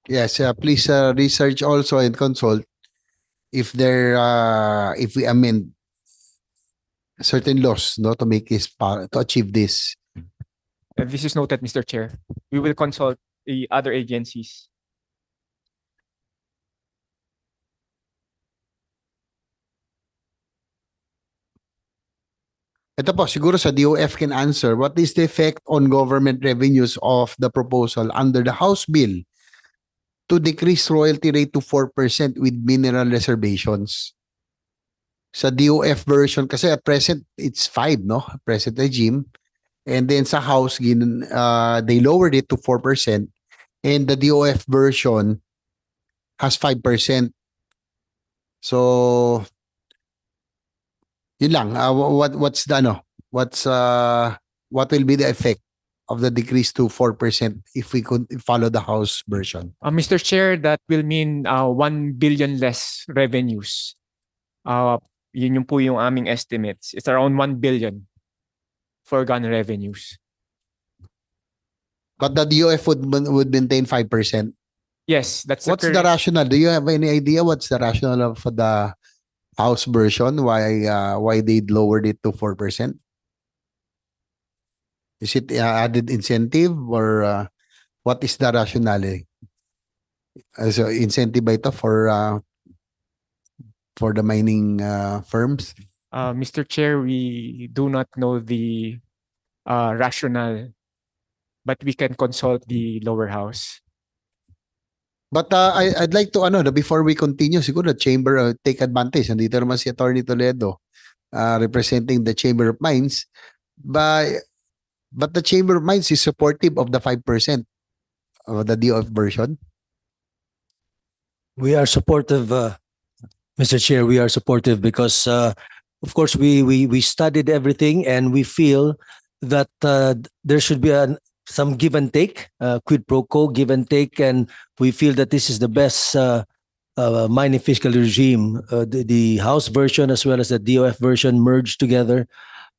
Yes, please research also and consult if if we amend certain laws, no, to make this to achieve this. This is noted, Mr. Chair. We will consult the other agencies. Ito po, siguro sa DOF can answer, what is the effect on government revenues of the proposal under the House Bill to decrease royalty rate to 4% with mineral reservations? Sa DOF version, kasi at present, it's 5, no? Present regime. And then sa House, they lowered it to 4%. And the DOF version has 5%. So, yun lang. What's the what will be the effect of the decrease to 4% if we could follow the House version? Mr. Chair, that will mean 1 billion less revenues. Yun yung po yung aming estimates. It's around 1 billion for gun revenues. But the DOF would maintain 5%. Yes, that's what's the rationale? Do you have any idea what's the rationale of the House version? Why they lowered it to 4%? Is it added incentive or what is the rationale? So incentive ba ito for the mining firms? Mr. Chair, we do not know the rationale, but we can consult the lower house. But I'd like to before we continue, siguro the chamber take advantage. Nandito naman si Attorney Toledo representing the Chamber of Mines. But the Chamber of Mines is supportive of the 5% of the DOF version. We are supportive, Mr. Chair. We are supportive because, of course, we studied everything and we feel that there should be some give and take, quid pro quo, give and take, and we feel that this is the best mining fiscal regime. The House version as well as the DOF version merged together,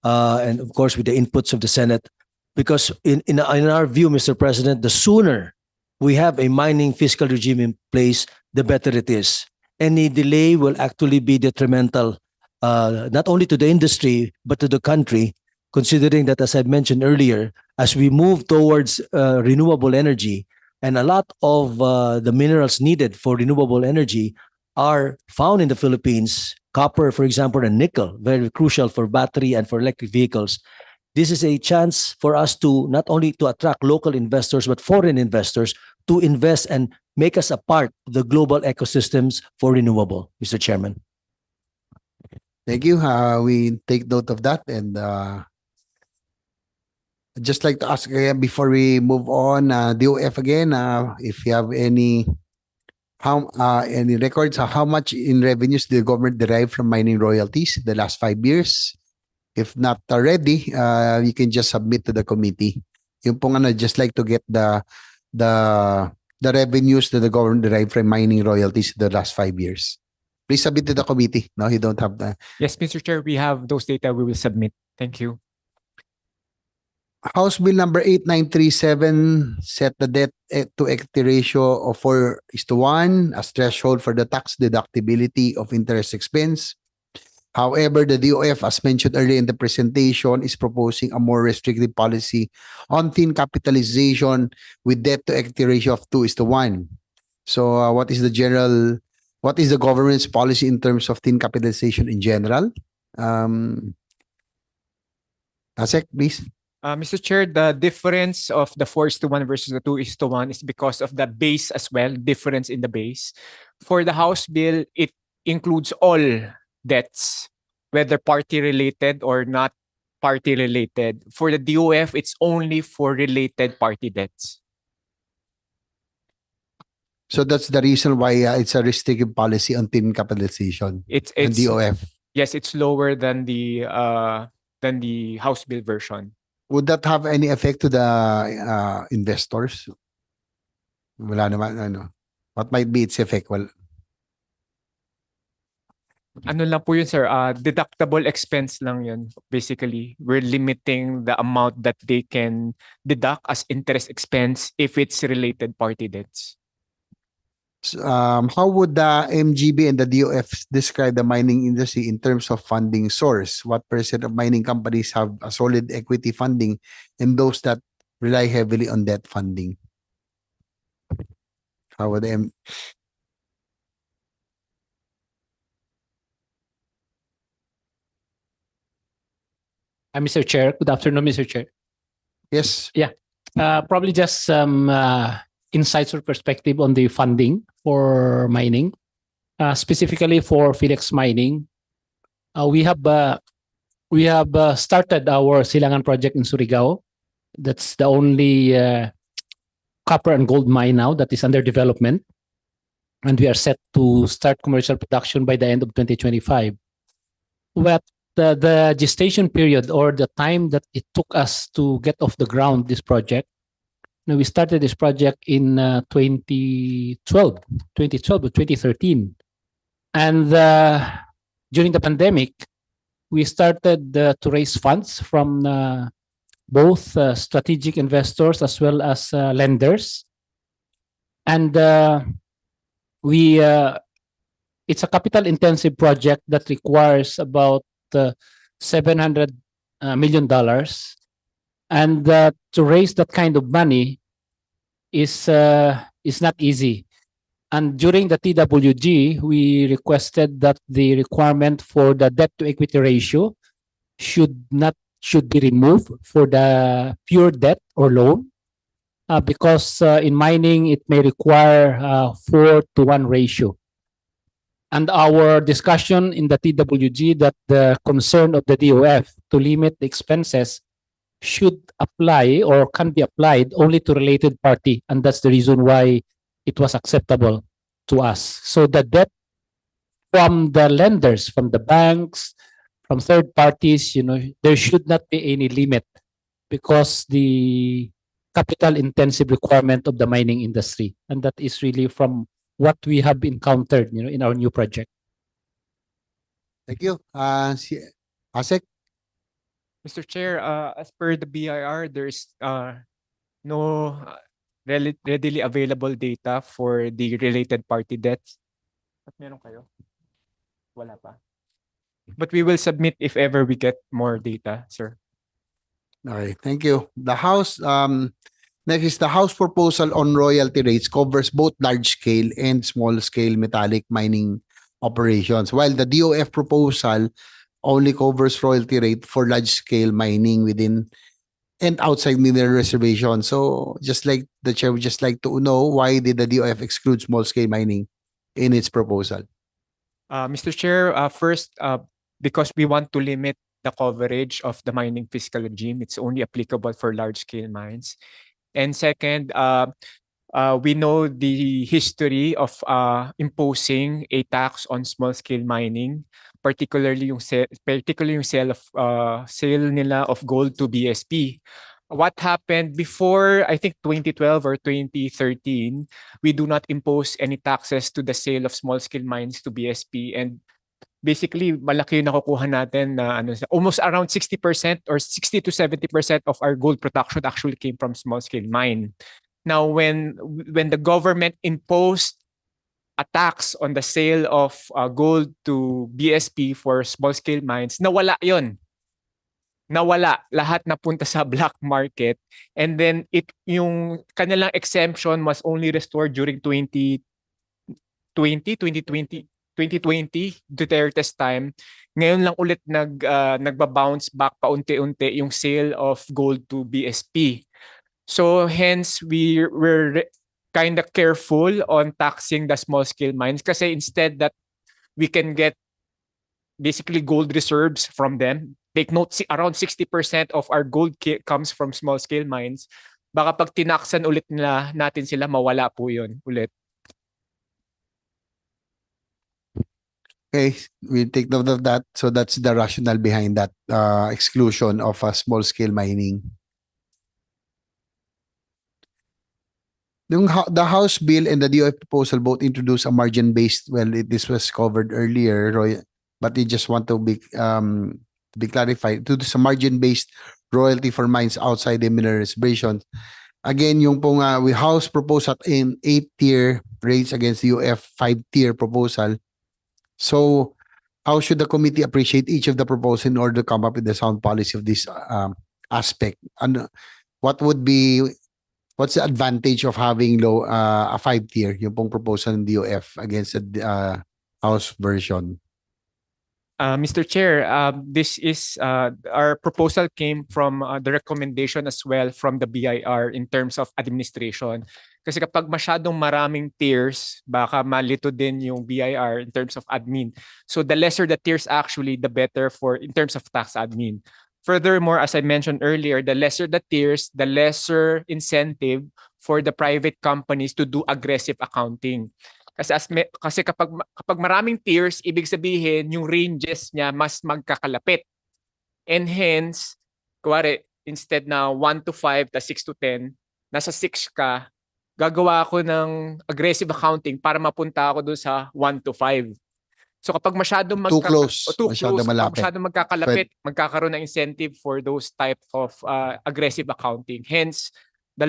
and of course with the inputs of the Senate. Because in our view, Mr. President, the sooner we have a mining fiscal regime in place, the better it is. Any delay will actually be detrimental, not only to the industry, but to the country, considering that, as I mentioned earlier, as we move towards renewable energy, and a lot of the minerals needed for renewable energy are found in the Philippines, copper, for example, and nickel, very crucial for battery and for electric vehicles. This is a chance for us to not only to attract local investors, but foreign investors to invest and make us a part of the global ecosystems for renewable, Mr. Chairman. Thank you. We take note of that. And I'd just like to ask again before we move on, DOF again, if you have any records, how much in revenues the government derived from mining royalties the last 5 years? If not already, you can just submit to the committee. Yung pong just like to get the revenues that the government derived from mining royalties the last 5 years. Please submit to the committee. No, you don't have the. Yes, Mr. Chair, we have those data we will submit. Thank you. House Bill number 8937 set the debt to equity ratio of 4:1 as threshold for the tax deductibility of interest expense. However, the DOF, as mentioned earlier in the presentation, is proposing a more restrictive policy on thin capitalization with debt to equity ratio of 2:1. So what is the government's policy in terms of thin capitalization in general? Asek, please. Mr. Chair, the difference of the 4:1 versus the 2:1 is because of the base as well, difference in the base. For the House bill, it includes all debts, whether party related or not party related. For the DOF, it's only for related party debts. So that's the reason why it's a restrictive policy on thin capitalization It's and DOF. Yes, it's lower than the House bill version. Would that have any effect to the investors? Wala naman, ano. What might be its effect? Well, Ano lang po yun, sir? Deductible expense lang yun. Basically, we're limiting the amount that they can deduct as interest expense if it's related party debts. how would the MGB and the DOF describe the mining industry in terms of funding source? What percent of mining companies have a solid equity funding and those that rely heavily on debt funding? How would the Mr. Chair, good afternoon, Mr. Chair. Yes. Yeah, probably just some insights or perspective on the funding for mining, specifically for Philex Mining. We have started our Silangan project in Surigao. That's the only copper and gold mine now that is under development, and we are set to start commercial production by the end of 2025. But the gestation period or the time that it took us to get off the ground this project, we started this project in 2012 or 2013. And during the pandemic, we started to raise funds from both strategic investors as well as lenders. And it's a capital intensive project that requires about $700 million. And to raise that kind of money is not easy. And during the TWG, we requested that the requirement for the debt to equity ratio should be removed for the pure debt or loan, because in mining it may require 4:1 ratio. And our discussion in the TWG that the concern of the DOF to limit the expenses should apply or can be applied only to related party, and that's the reason why it was acceptable to us. So the debt from the lenders, from the banks, from third parties, there should not be any limit because the capital intensive requirement of the mining industry, and that is really from what we have encountered, in our new project. Thank you. Asek? Mr. Chair, as per the BIR, there's no readily available data for the related party debts. At meron kayo? Wala pa. But we will submit if ever we get more data, sir. All right, thank you. The House, next is the House proposal on royalty rates covers both large-scale and small-scale metallic mining operations, while the DOF proposal only covers royalty rate for large-scale mining within and outside mineral reservation. So just like the chair would just like to know, why did the DOF exclude small-scale mining in its proposal? Mr. Chair, first, because we want to limit the coverage of the mining fiscal regime, it's only applicable for large-scale mines. And second, we know the history of imposing a tax on small-scale mining, particularly yung sale nila of gold to BSP. What happened before, I think 2012 or 2013, we do not impose any taxes to the sale of small-scale mines to BSP, and basically malaki yung nakukuha natin na almost around 60% or 60 to 70% of our gold production actually came from small scale mine. Now, when the government imposed a tax on the sale of gold to BSP for small scale mines, nawala yon. Nawala, lahat napunta sa black market, and then yung kanilang exemption was only restored during 2020 Duterte's time. Ngayon lang ulit nagba-bounce back paunti-unti yung sale of gold to BSP. So hence we're kind of careful on taxing the small scale mines kasi instead that we can get basically gold reserves from them. Take note, around 60% of our gold comes from small scale mines. Baka pag tinaksan ulit natin sila, mawala po yun ulit. Okay, we take note of that. So that's the rationale behind that exclusion of small scale mining. The House bill and the DOF proposal both introduce a margin-based. Well, this was covered earlier, Roy, but I just want to be clarified. To this margin-based royalty for mines outside the mineral reservations. Again, yung pong House proposal in 8-tier rates against the UF 5-tier proposal. So, how should the committee appreciate each of the proposals in order to come up with the sound policy of this aspect? And what's the advantage of having a 5-tier, yung pong proposal ng DOF against the House version? Mr. Chair, this is our proposal came from the recommendation as well from the BIR in terms of administration. Kasi kapag masyadong maraming tiers, baka malito din yung BIR in terms of admin. So the lesser the tiers actually, the better in terms of tax admin. Furthermore, as I mentioned earlier, the lesser the tiers, the lesser incentive for the private companies to do aggressive accounting. Kasi kapag maraming tiers, ibig sabihin yung ranges niya mas magkakalapit. And hence, kuwari, instead na 1 to 5 ta 6 to 10, nasa 6 ka, gagawa ako ng aggressive accounting para mapunta ako doon sa 1 to 5. So kapag masyadong too close, masyadong magkakalapit, magkakaroon ng incentive for those type of aggressive accounting. Hence, the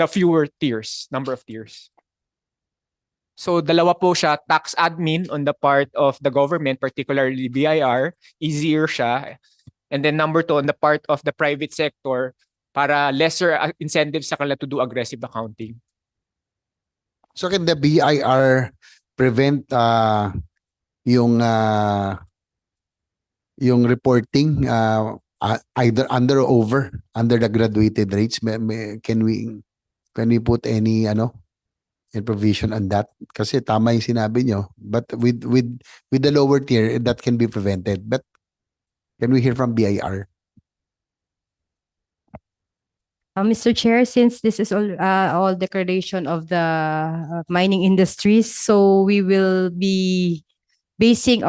fewer tiers, number of tiers. So dalawa po siya, tax admin on the part of the government, particularly BIR, easier siya. And then number 2, on the part of the private sector, para lesser incentives sa kanila to do aggressive accounting. So can the BIR prevent yung reporting either under or over under the graduated rates? Can we put any provision on that? Kasi tama yung sinabi nyo, but with the lower tier that can be prevented. But can we hear from BIR? Mr. Chair, since this is all declaration of the mining industries, so we will be basing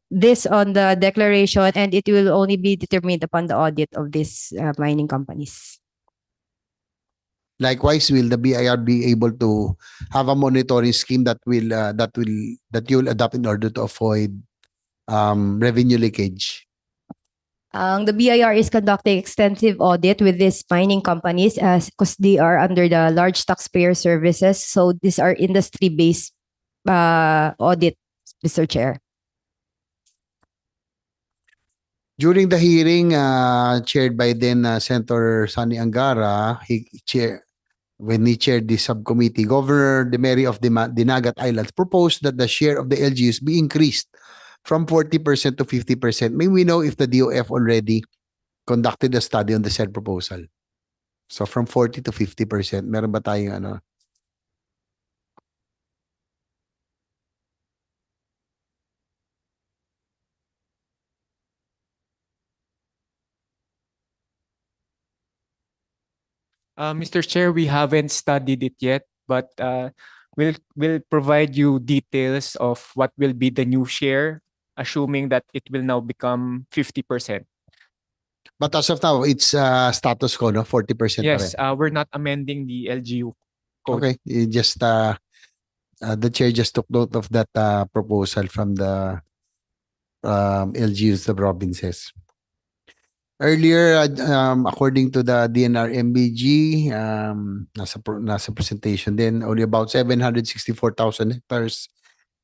this on the declaration, and it will only be determined upon the audit of these mining companies. Likewise, will the BIR be able to have a monitoring scheme that you will adopt in order to avoid revenue leakage? The BIR is conducting extensive audit with these mining companies because they are under the large taxpayer services. So these are industry-based audit, Mr. Chair. During the hearing chaired by then Senator Sani Angara, when he chaired the subcommittee, Governor Demeri of the Dinagat Islands proposed that the share of the LGUs be increased from 40% to 50%. May we know if the DOF already conducted a study on the said proposal? So from 40 to 50%, meron ba tayong Mr. Chair, we haven't studied it yet, but we'll provide you details of what will be the new share, assuming that it will now become 50%. But as of now, it's status quo, no? 40% Yes, pa rin. we're not amending the LGU code. Okay, you just The chair just took note of that proposal from the LGUs, the provinces. Earlier, according to the DNR MBG, nasa presentation din, only about 764,000 hectares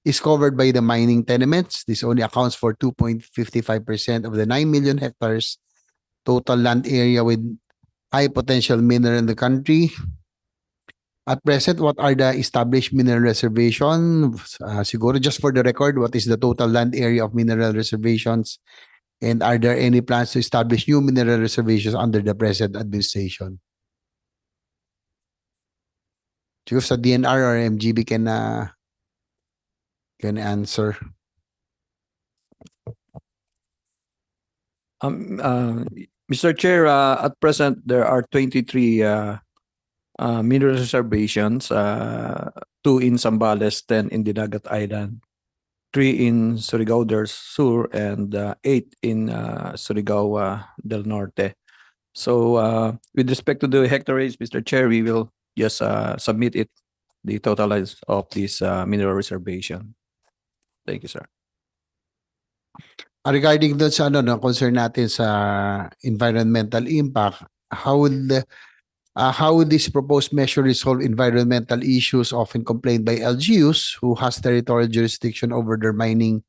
is covered by the mining tenements. This only accounts for 2.55% of the 9 million hectares total land area with high potential mineral in the country. At present, what are the established mineral reservations? Siguro just for the record, what is the total land area of mineral reservations? And are there any plans to establish new mineral reservations under the present administration? Siguro sa DNR or MGB can answer. Mr. Chair, at present there are 23 mineral reservations, 2 in Zambales, 10 in Dinagat Island, 3 in Surigao del Sur, and 8 in Surigao del Norte. So with respect to the hectares, Mr. Chair, we will just submit it, the totalize of this mineral reservation. Thank you, sir. Regarding doon sa concern natin sa environmental impact, how would this proposed measure resolve environmental issues often complained by LGUs who has territorial jurisdiction over their mining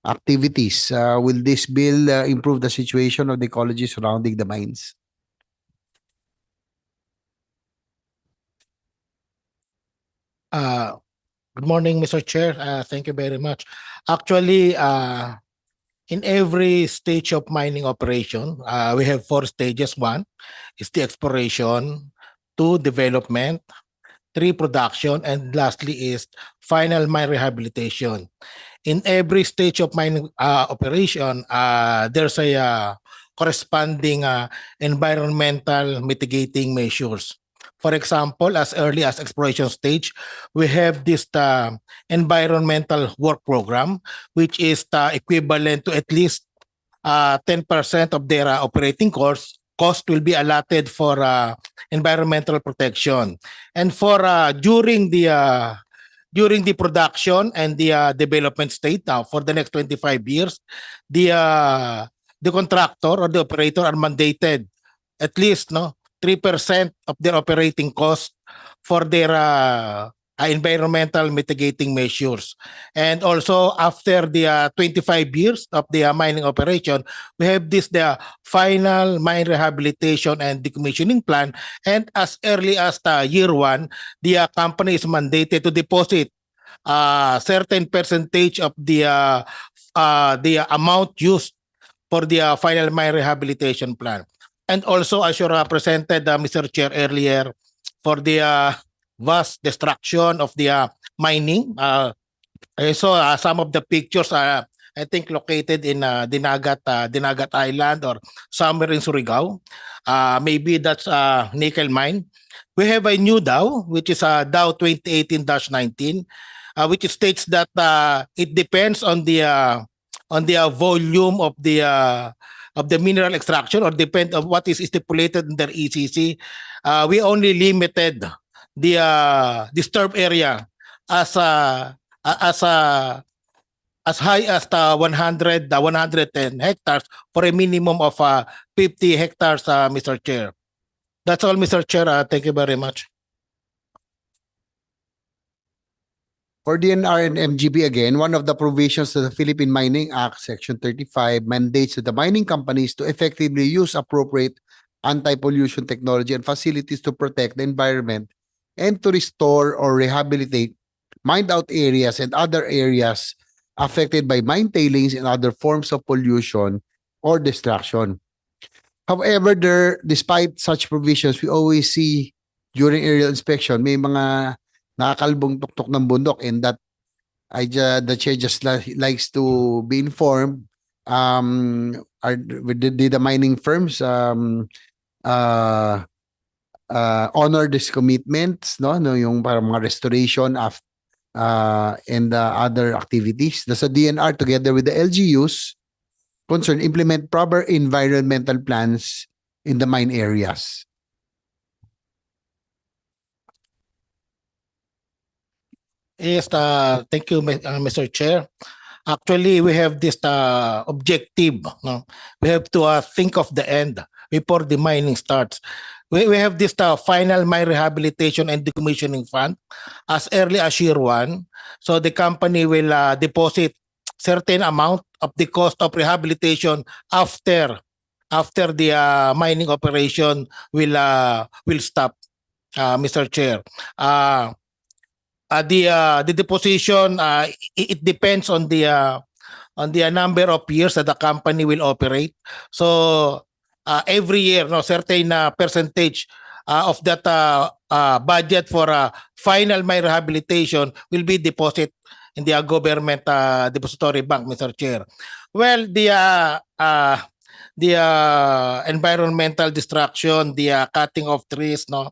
activities? Will this bill improve the situation of the ecology surrounding the mines? Good morning, Mr. Chair. Thank you very much. Actually, in every stage of mining operation, we have 4 stages. 1 is the exploration, 2 development, 3 production, and lastly is final mine rehabilitation. In every stage of mining operation, there's a corresponding environmental mitigating measures. For example, as early as exploration stage, we have this environmental work program, which is equivalent to at least 10% of their operating cost will be allotted for environmental protection. And for during the production and the development state for the next 25 years, the contractor or the operator are mandated at least 3% of their operating cost for their environmental mitigating measures. And also after the 25 years of the mining operation, we have the final mine rehabilitation and decommissioning plan. And as early as year 1, the company is mandated to deposit certain percentage of the amount used for the final mine rehabilitation plan. And also, as you presented, Mr. Chair, earlier, for the vast destruction of the mining. I saw some of the pictures, I think located in Dinagat Island or somewhere in Surigao. Maybe that's a nickel mine. We have a new DAO, which is DAO 2018-19, which states that it depends on the volume of the mineral extraction, or depend on what is stipulated in their ECC. We only limited the disturbed area as high as 110 hectares for a minimum of 50 hectares, Mr. Chair. That's all, Mr. Chair. Thank you very much. For DNR and MGB again, one of the provisions of the Philippine Mining Act, Section 35, mandates that the mining companies to effectively use appropriate anti-pollution technology and facilities to protect the environment and to restore or rehabilitate mined out areas and other areas affected by mine tailings and other forms of pollution or destruction. However, despite such provisions, we always see during aerial inspection, may mga nakakalbong tuktok ng bundok, and that the chair just likes to be informed. Did the mining firms honor these commitments, no yung para mga restoration of and other activities? Does the DNR together with the LGUs concerned implement proper environmental plans in the mine areas? Yes, thank you, Mr. Chair. Actually, we have this objective. No? We have to think of the end before the mining starts. We have this final mine rehabilitation and decommissioning fund as early as year one. So the company will deposit certain amount of the cost of rehabilitation after the mining operation will stop, Mr. Chair. The deposition it depends on the number of years that the company will operate. So every year, no certain percentage of that budget for final mine rehabilitation will be deposit in the government depository bank, Mr. Chair. Well, the environmental destruction, the cutting of trees, no,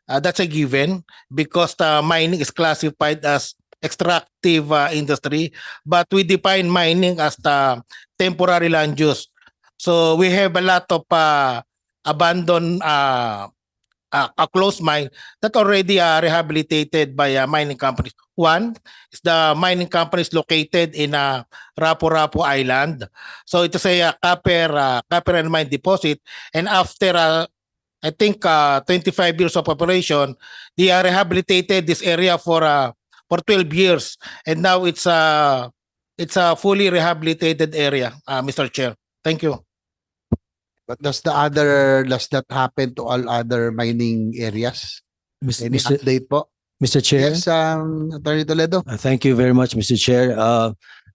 that's a given because mining is classified as extractive industry, but we define mining as the temporary land use. So we have a lot of abandoned a closed mine that already rehabilitated by mining companies. One is the mining company is located in Rapu-Rapu Island. So it is a copper and mine deposit, and after I think 25 years of operation, they rehabilitated this area for 12 years, and now it's a fully rehabilitated area, Mr. Chair. Thank you. But does that happen to all other mining areas? Any Mr. update po? Mr. Chair. Yes, Attorney Toledo. Thank you very much, Mr. Chair.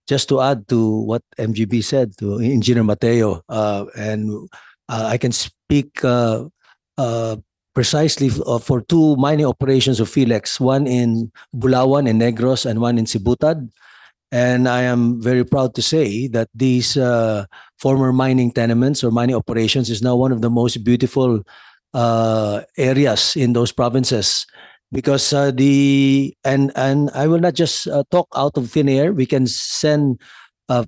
Just to add to what MGB said to Engineer Mateo, and I can speak precisely for two mining operations of Philex, one in Bulawan and Negros and one in Sibutad. And I am very proud to say that these former mining tenements or mining operations is now one of the most beautiful areas in those provinces, because and I will not just talk out of thin air. We can send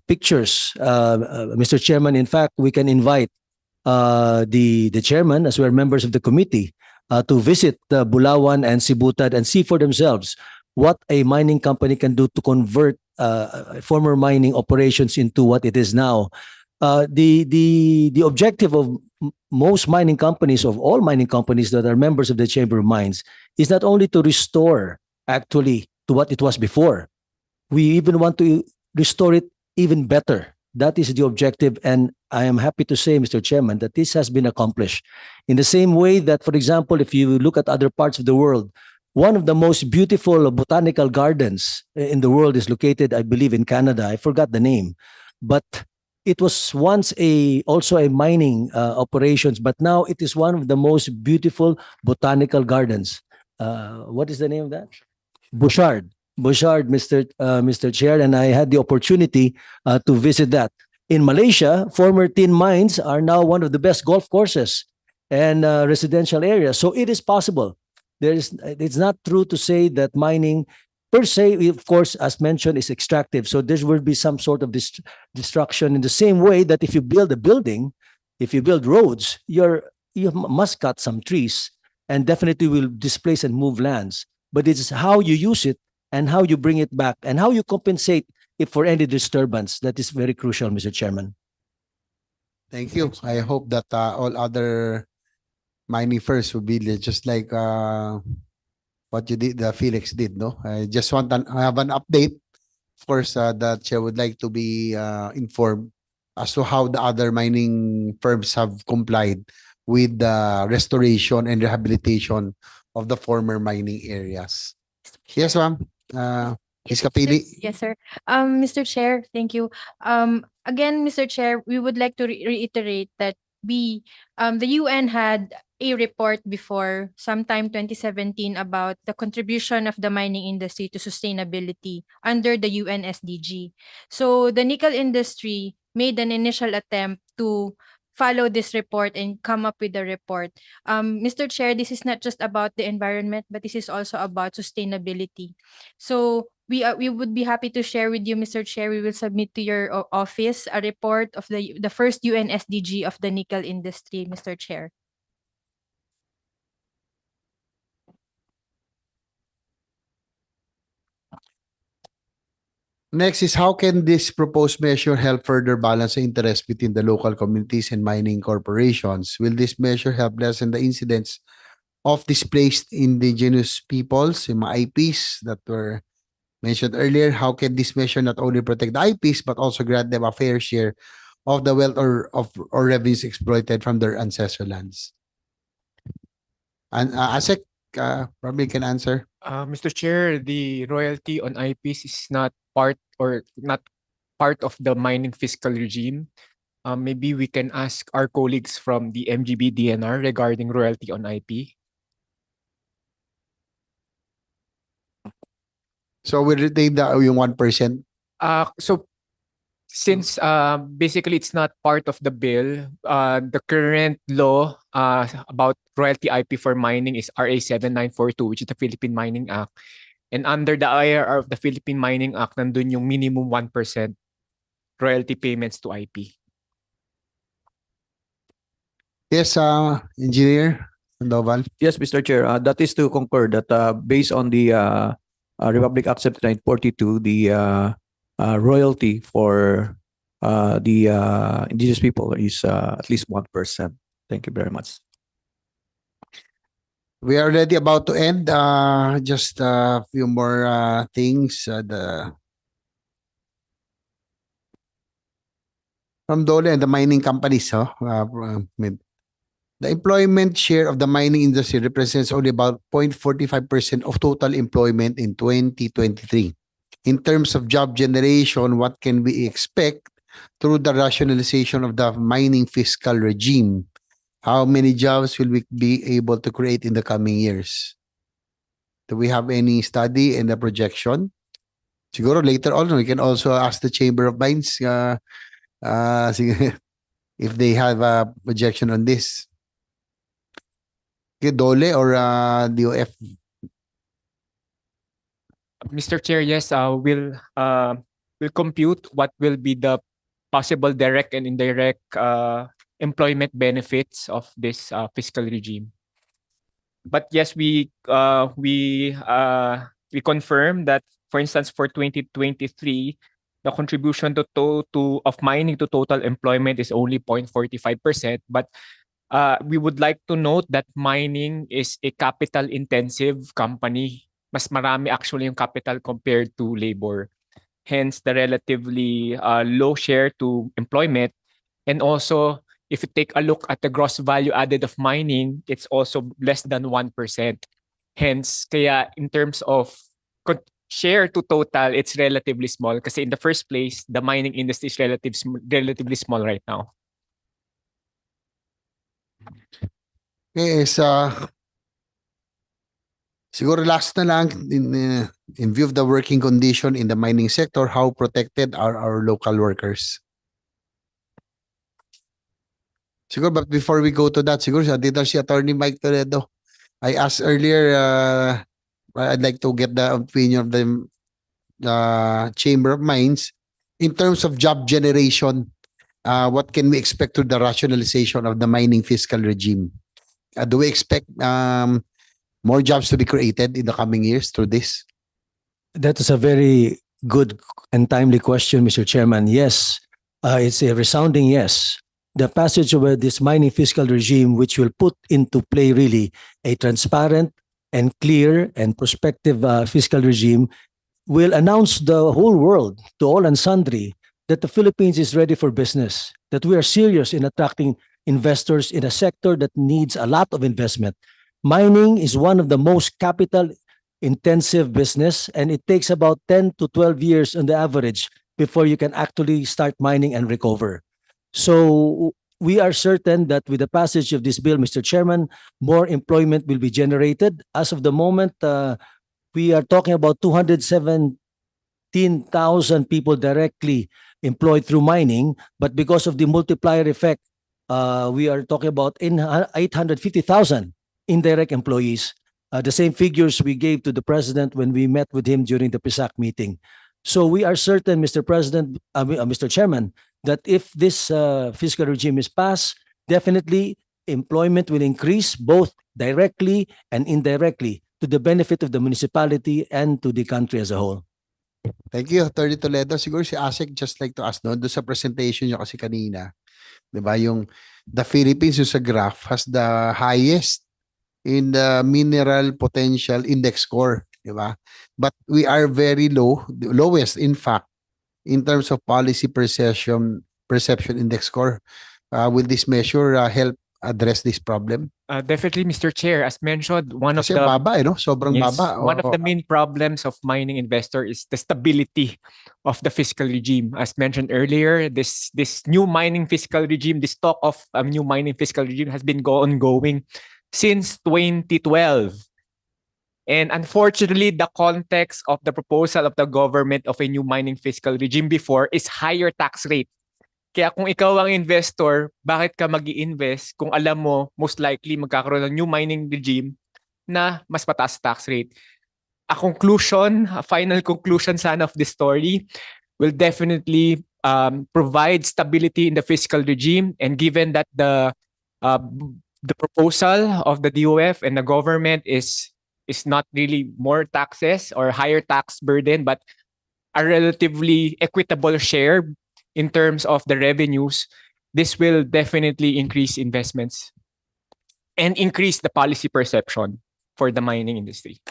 pictures, Mr. Chairman. In fact, we can invite the chairman, as we're members of the committee, to visit Bulawan and Sibutad and see for themselves what a mining company can do to convert former mining operations into what it is now. The objective of most mining companies, of all mining companies that are members of the Chamber of Mines, is not only to restore actually to what it was before. We even want to restore it even better. That is the objective, and I am happy to say, Mr. Chairman, that this has been accomplished. In the same way that, for example, if you look at other parts of the world, one of the most beautiful botanical gardens in the world is located, I believe, in Canada. I forgot the name, but it was once also a mining operations, but now it is one of the most beautiful botanical gardens. What is the name of that? Bouchard, Mr. Chair, and I had the opportunity to visit that. In Malaysia, former tin mines are now one of the best golf courses and residential areas. So it is possible. It's not true to say that mining per se, of course, as mentioned, is extractive. So there will be some sort of destruction in the same way that if you build a building, if you build roads, you must cut some trees and definitely will displace and move lands. But it's how you use it and how you bring it back and how you compensate if for any disturbance. That is very crucial, Mr. Chairman. Thank you. I hope that all other mining first will be just like what you did, Felix did, no? I just want to have an update. Of course, the chair would like to be informed as to how the other mining firms have complied with the restoration and rehabilitation of the former mining areas. Yes, ma'am. Ms. Kapili. Yes, sir. Mr. Chair, thank you. Again, Mr. Chair, we would like to reiterate that the UN had a report before sometime 2017 about the contribution of the mining industry to sustainability under the UN SDG. So the nickel industry made an initial attempt to follow this report and come up with a report. Mr. Chair, this is not just about the environment, but this is also about sustainability. So we would be happy to share with you, Mr. Chair. We will submit to your office a report of the first UN SDG of the nickel industry, Mr. Chair. Next is how can this proposed measure help further balance the interest between the local communities and mining corporations? Will this measure help lessen the incidents of displaced indigenous peoples, yung mga IPs that were mentioned earlier? How can this measure not only protect the IPs but also grant them a fair share of the wealth or revenues exploited from their ancestral lands? And Asek probably can answer. Mr. Chair, the royalty on IPs is not part of the mining fiscal regime. Maybe we can ask our colleagues from the MGB DNR regarding royalty on IP. So we retain yung 1%. So since basically it's not part of the bill, the current law about royalty IP for mining is RA 7942, which is the Philippine Mining Act. And under the IRR of the Philippine Mining Act, nandun yung minimum 1% royalty payments to IP. Yes, Engineer Sandoval. Yes, Mr. Chair. That is to concur that based on the Republic Act 7942, the royalty for the indigenous people is at least 1%. Thank you very much. We are already about to end. Just a few more things. From Dole and the mining companies, the employment share of the mining industry represents only about 0.45% of total employment in 2023. In terms of job generation, what can we expect through the rationalization of the mining fiscal regime? How many jobs will we be able to create in the coming years? Do we have any study and a projection? Siguro later on, we can also ask the Chamber of Mines if they have a projection on this. Dole or DOF? Mr. Chair, yes, we'll compute what will be the possible direct and indirect employment benefits of this fiscal regime. But yes, we confirm that, for instance, for 2023, the contribution of mining to total employment is only 0.45%. But we would like to note that mining is a capital-intensive company. Mas marami actually yung capital compared to labor. Hence, the relatively low share to employment. And also, if you take a look at the gross value added of mining, it's also less than 1%. Hence, kaya in terms of share to total, it's relatively small. Kasi in the first place, the mining industry is relatively small right now. Okay, siguro last na lang, in view of the working condition in the mining sector, how protected are our local workers? Siguro, but before we go to that, siguro dito si Attorney Mike Toledo. I asked earlier, I'd like to get the opinion of the Chamber of Mines. In terms of job generation, what can we expect through the rationalization of the mining fiscal regime? Do we expect more jobs to be created in the coming years through this? That is a very good and timely question, Mr. Chairman. Yes, it's a resounding yes. The passage of this mining fiscal regime, which will put into play really a transparent and clear and prospective fiscal regime, will announce the whole world, to all and sundry, that the Philippines is ready for business, that we are serious in attracting investors in a sector that needs a lot of investment. Mining is one of the most capital-intensive business, and it takes about 10 to 12 years on the average before you can actually start mining and recover. So we are certain that with the passage of this bill, Mr. Chairman, more employment will be generated. As of the moment, we are talking about 217,000 people directly employed through mining, but because of the multiplier effect, we are talking about 850,000 indirect employees, the same figures we gave to the President when we met with him during the PSAC meeting. So we are certain, Mr. Chairman, that if this fiscal regime is passed, definitely employment will increase both directly and indirectly to the benefit of the municipality and to the country as a whole. Thank you, Attorney Toledo. Siguro si Asik just like to ask, no, doon sa presentation niyo kasi kanina, di ba, yung the Philippines yung sa graph has the highest in the mineral potential index score, di ba? But we are very low, the lowest in fact, in terms of policy perception index score. Will this measure help address this problem? Definitely, Mr. Chair. As mentioned, one of Kasi the baba, no? Sobrang yes, baba. one of the main problems of mining investor is the stability of the fiscal regime. As mentioned earlier, this new mining fiscal regime, this talk of a new mining fiscal regime has been ongoing since 2012. And unfortunately, the context of the proposal of the government of a new mining fiscal regime before is higher tax rate. Kaya kung ikaw ang investor, bakit ka mag-i-invest kung alam mo most likely magkakaroon ng new mining regime na mas mataas tax rate? A final conclusion sana of this story will definitely provide stability in the fiscal regime, and given that the proposal of the DOF and the government is not really more taxes or higher tax burden, but a relatively equitable share in terms of the revenues, this will definitely increase investments and increase the policy perception for the mining industry.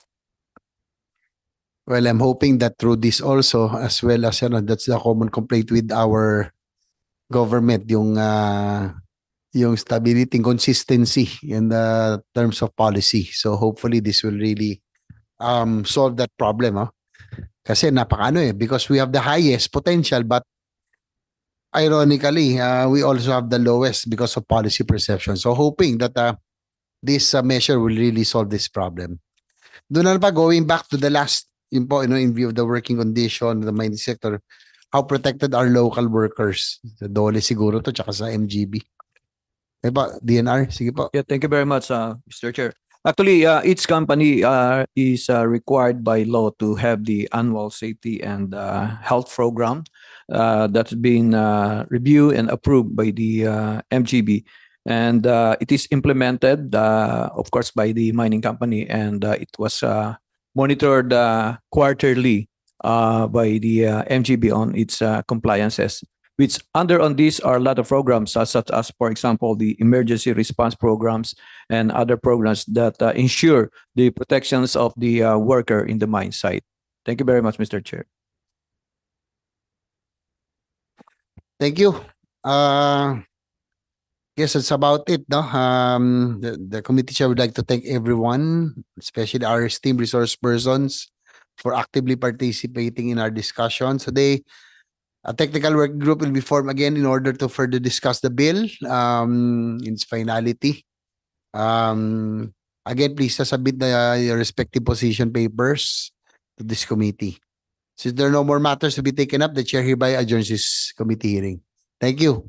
Well, I'm hoping that through this also, as well as, that's the common complaint with our government, yung stability and consistency in the terms of policy. So hopefully this will really solve that problem. Kasi because we have the highest potential, but ironically, we also have the lowest because of policy perception. So hoping that this measure will really solve this problem. Doon na pa, going back to the last, in view of the working condition of the mining sector, how protected are local workers? Dole siguro to, tsaka sa MGB. DNR, sige po. Yeah, thank you very much, Mr. Chair. Actually, each company is required by law to have the annual safety and health program that's been reviewed and approved by the MGB. And it is implemented, of course, by the mining company, and it was monitored quarterly by the MGB on its compliances. Which under on these are a lot of programs, such as, for example, the emergency response programs and other programs that ensure the protections of the worker in the mine site. Thank you very much, Mr. Chair. Thank you. Yes, that's about it. No? The committee chair would like to thank everyone, especially our esteemed resource persons, for actively participating in our discussion today. A technical working group will be formed again in order to further discuss the bill in its finality. Again, please submit your respective position papers to this committee. Since there are no more matters to be taken up, the chair hereby adjourns this committee hearing. Thank you.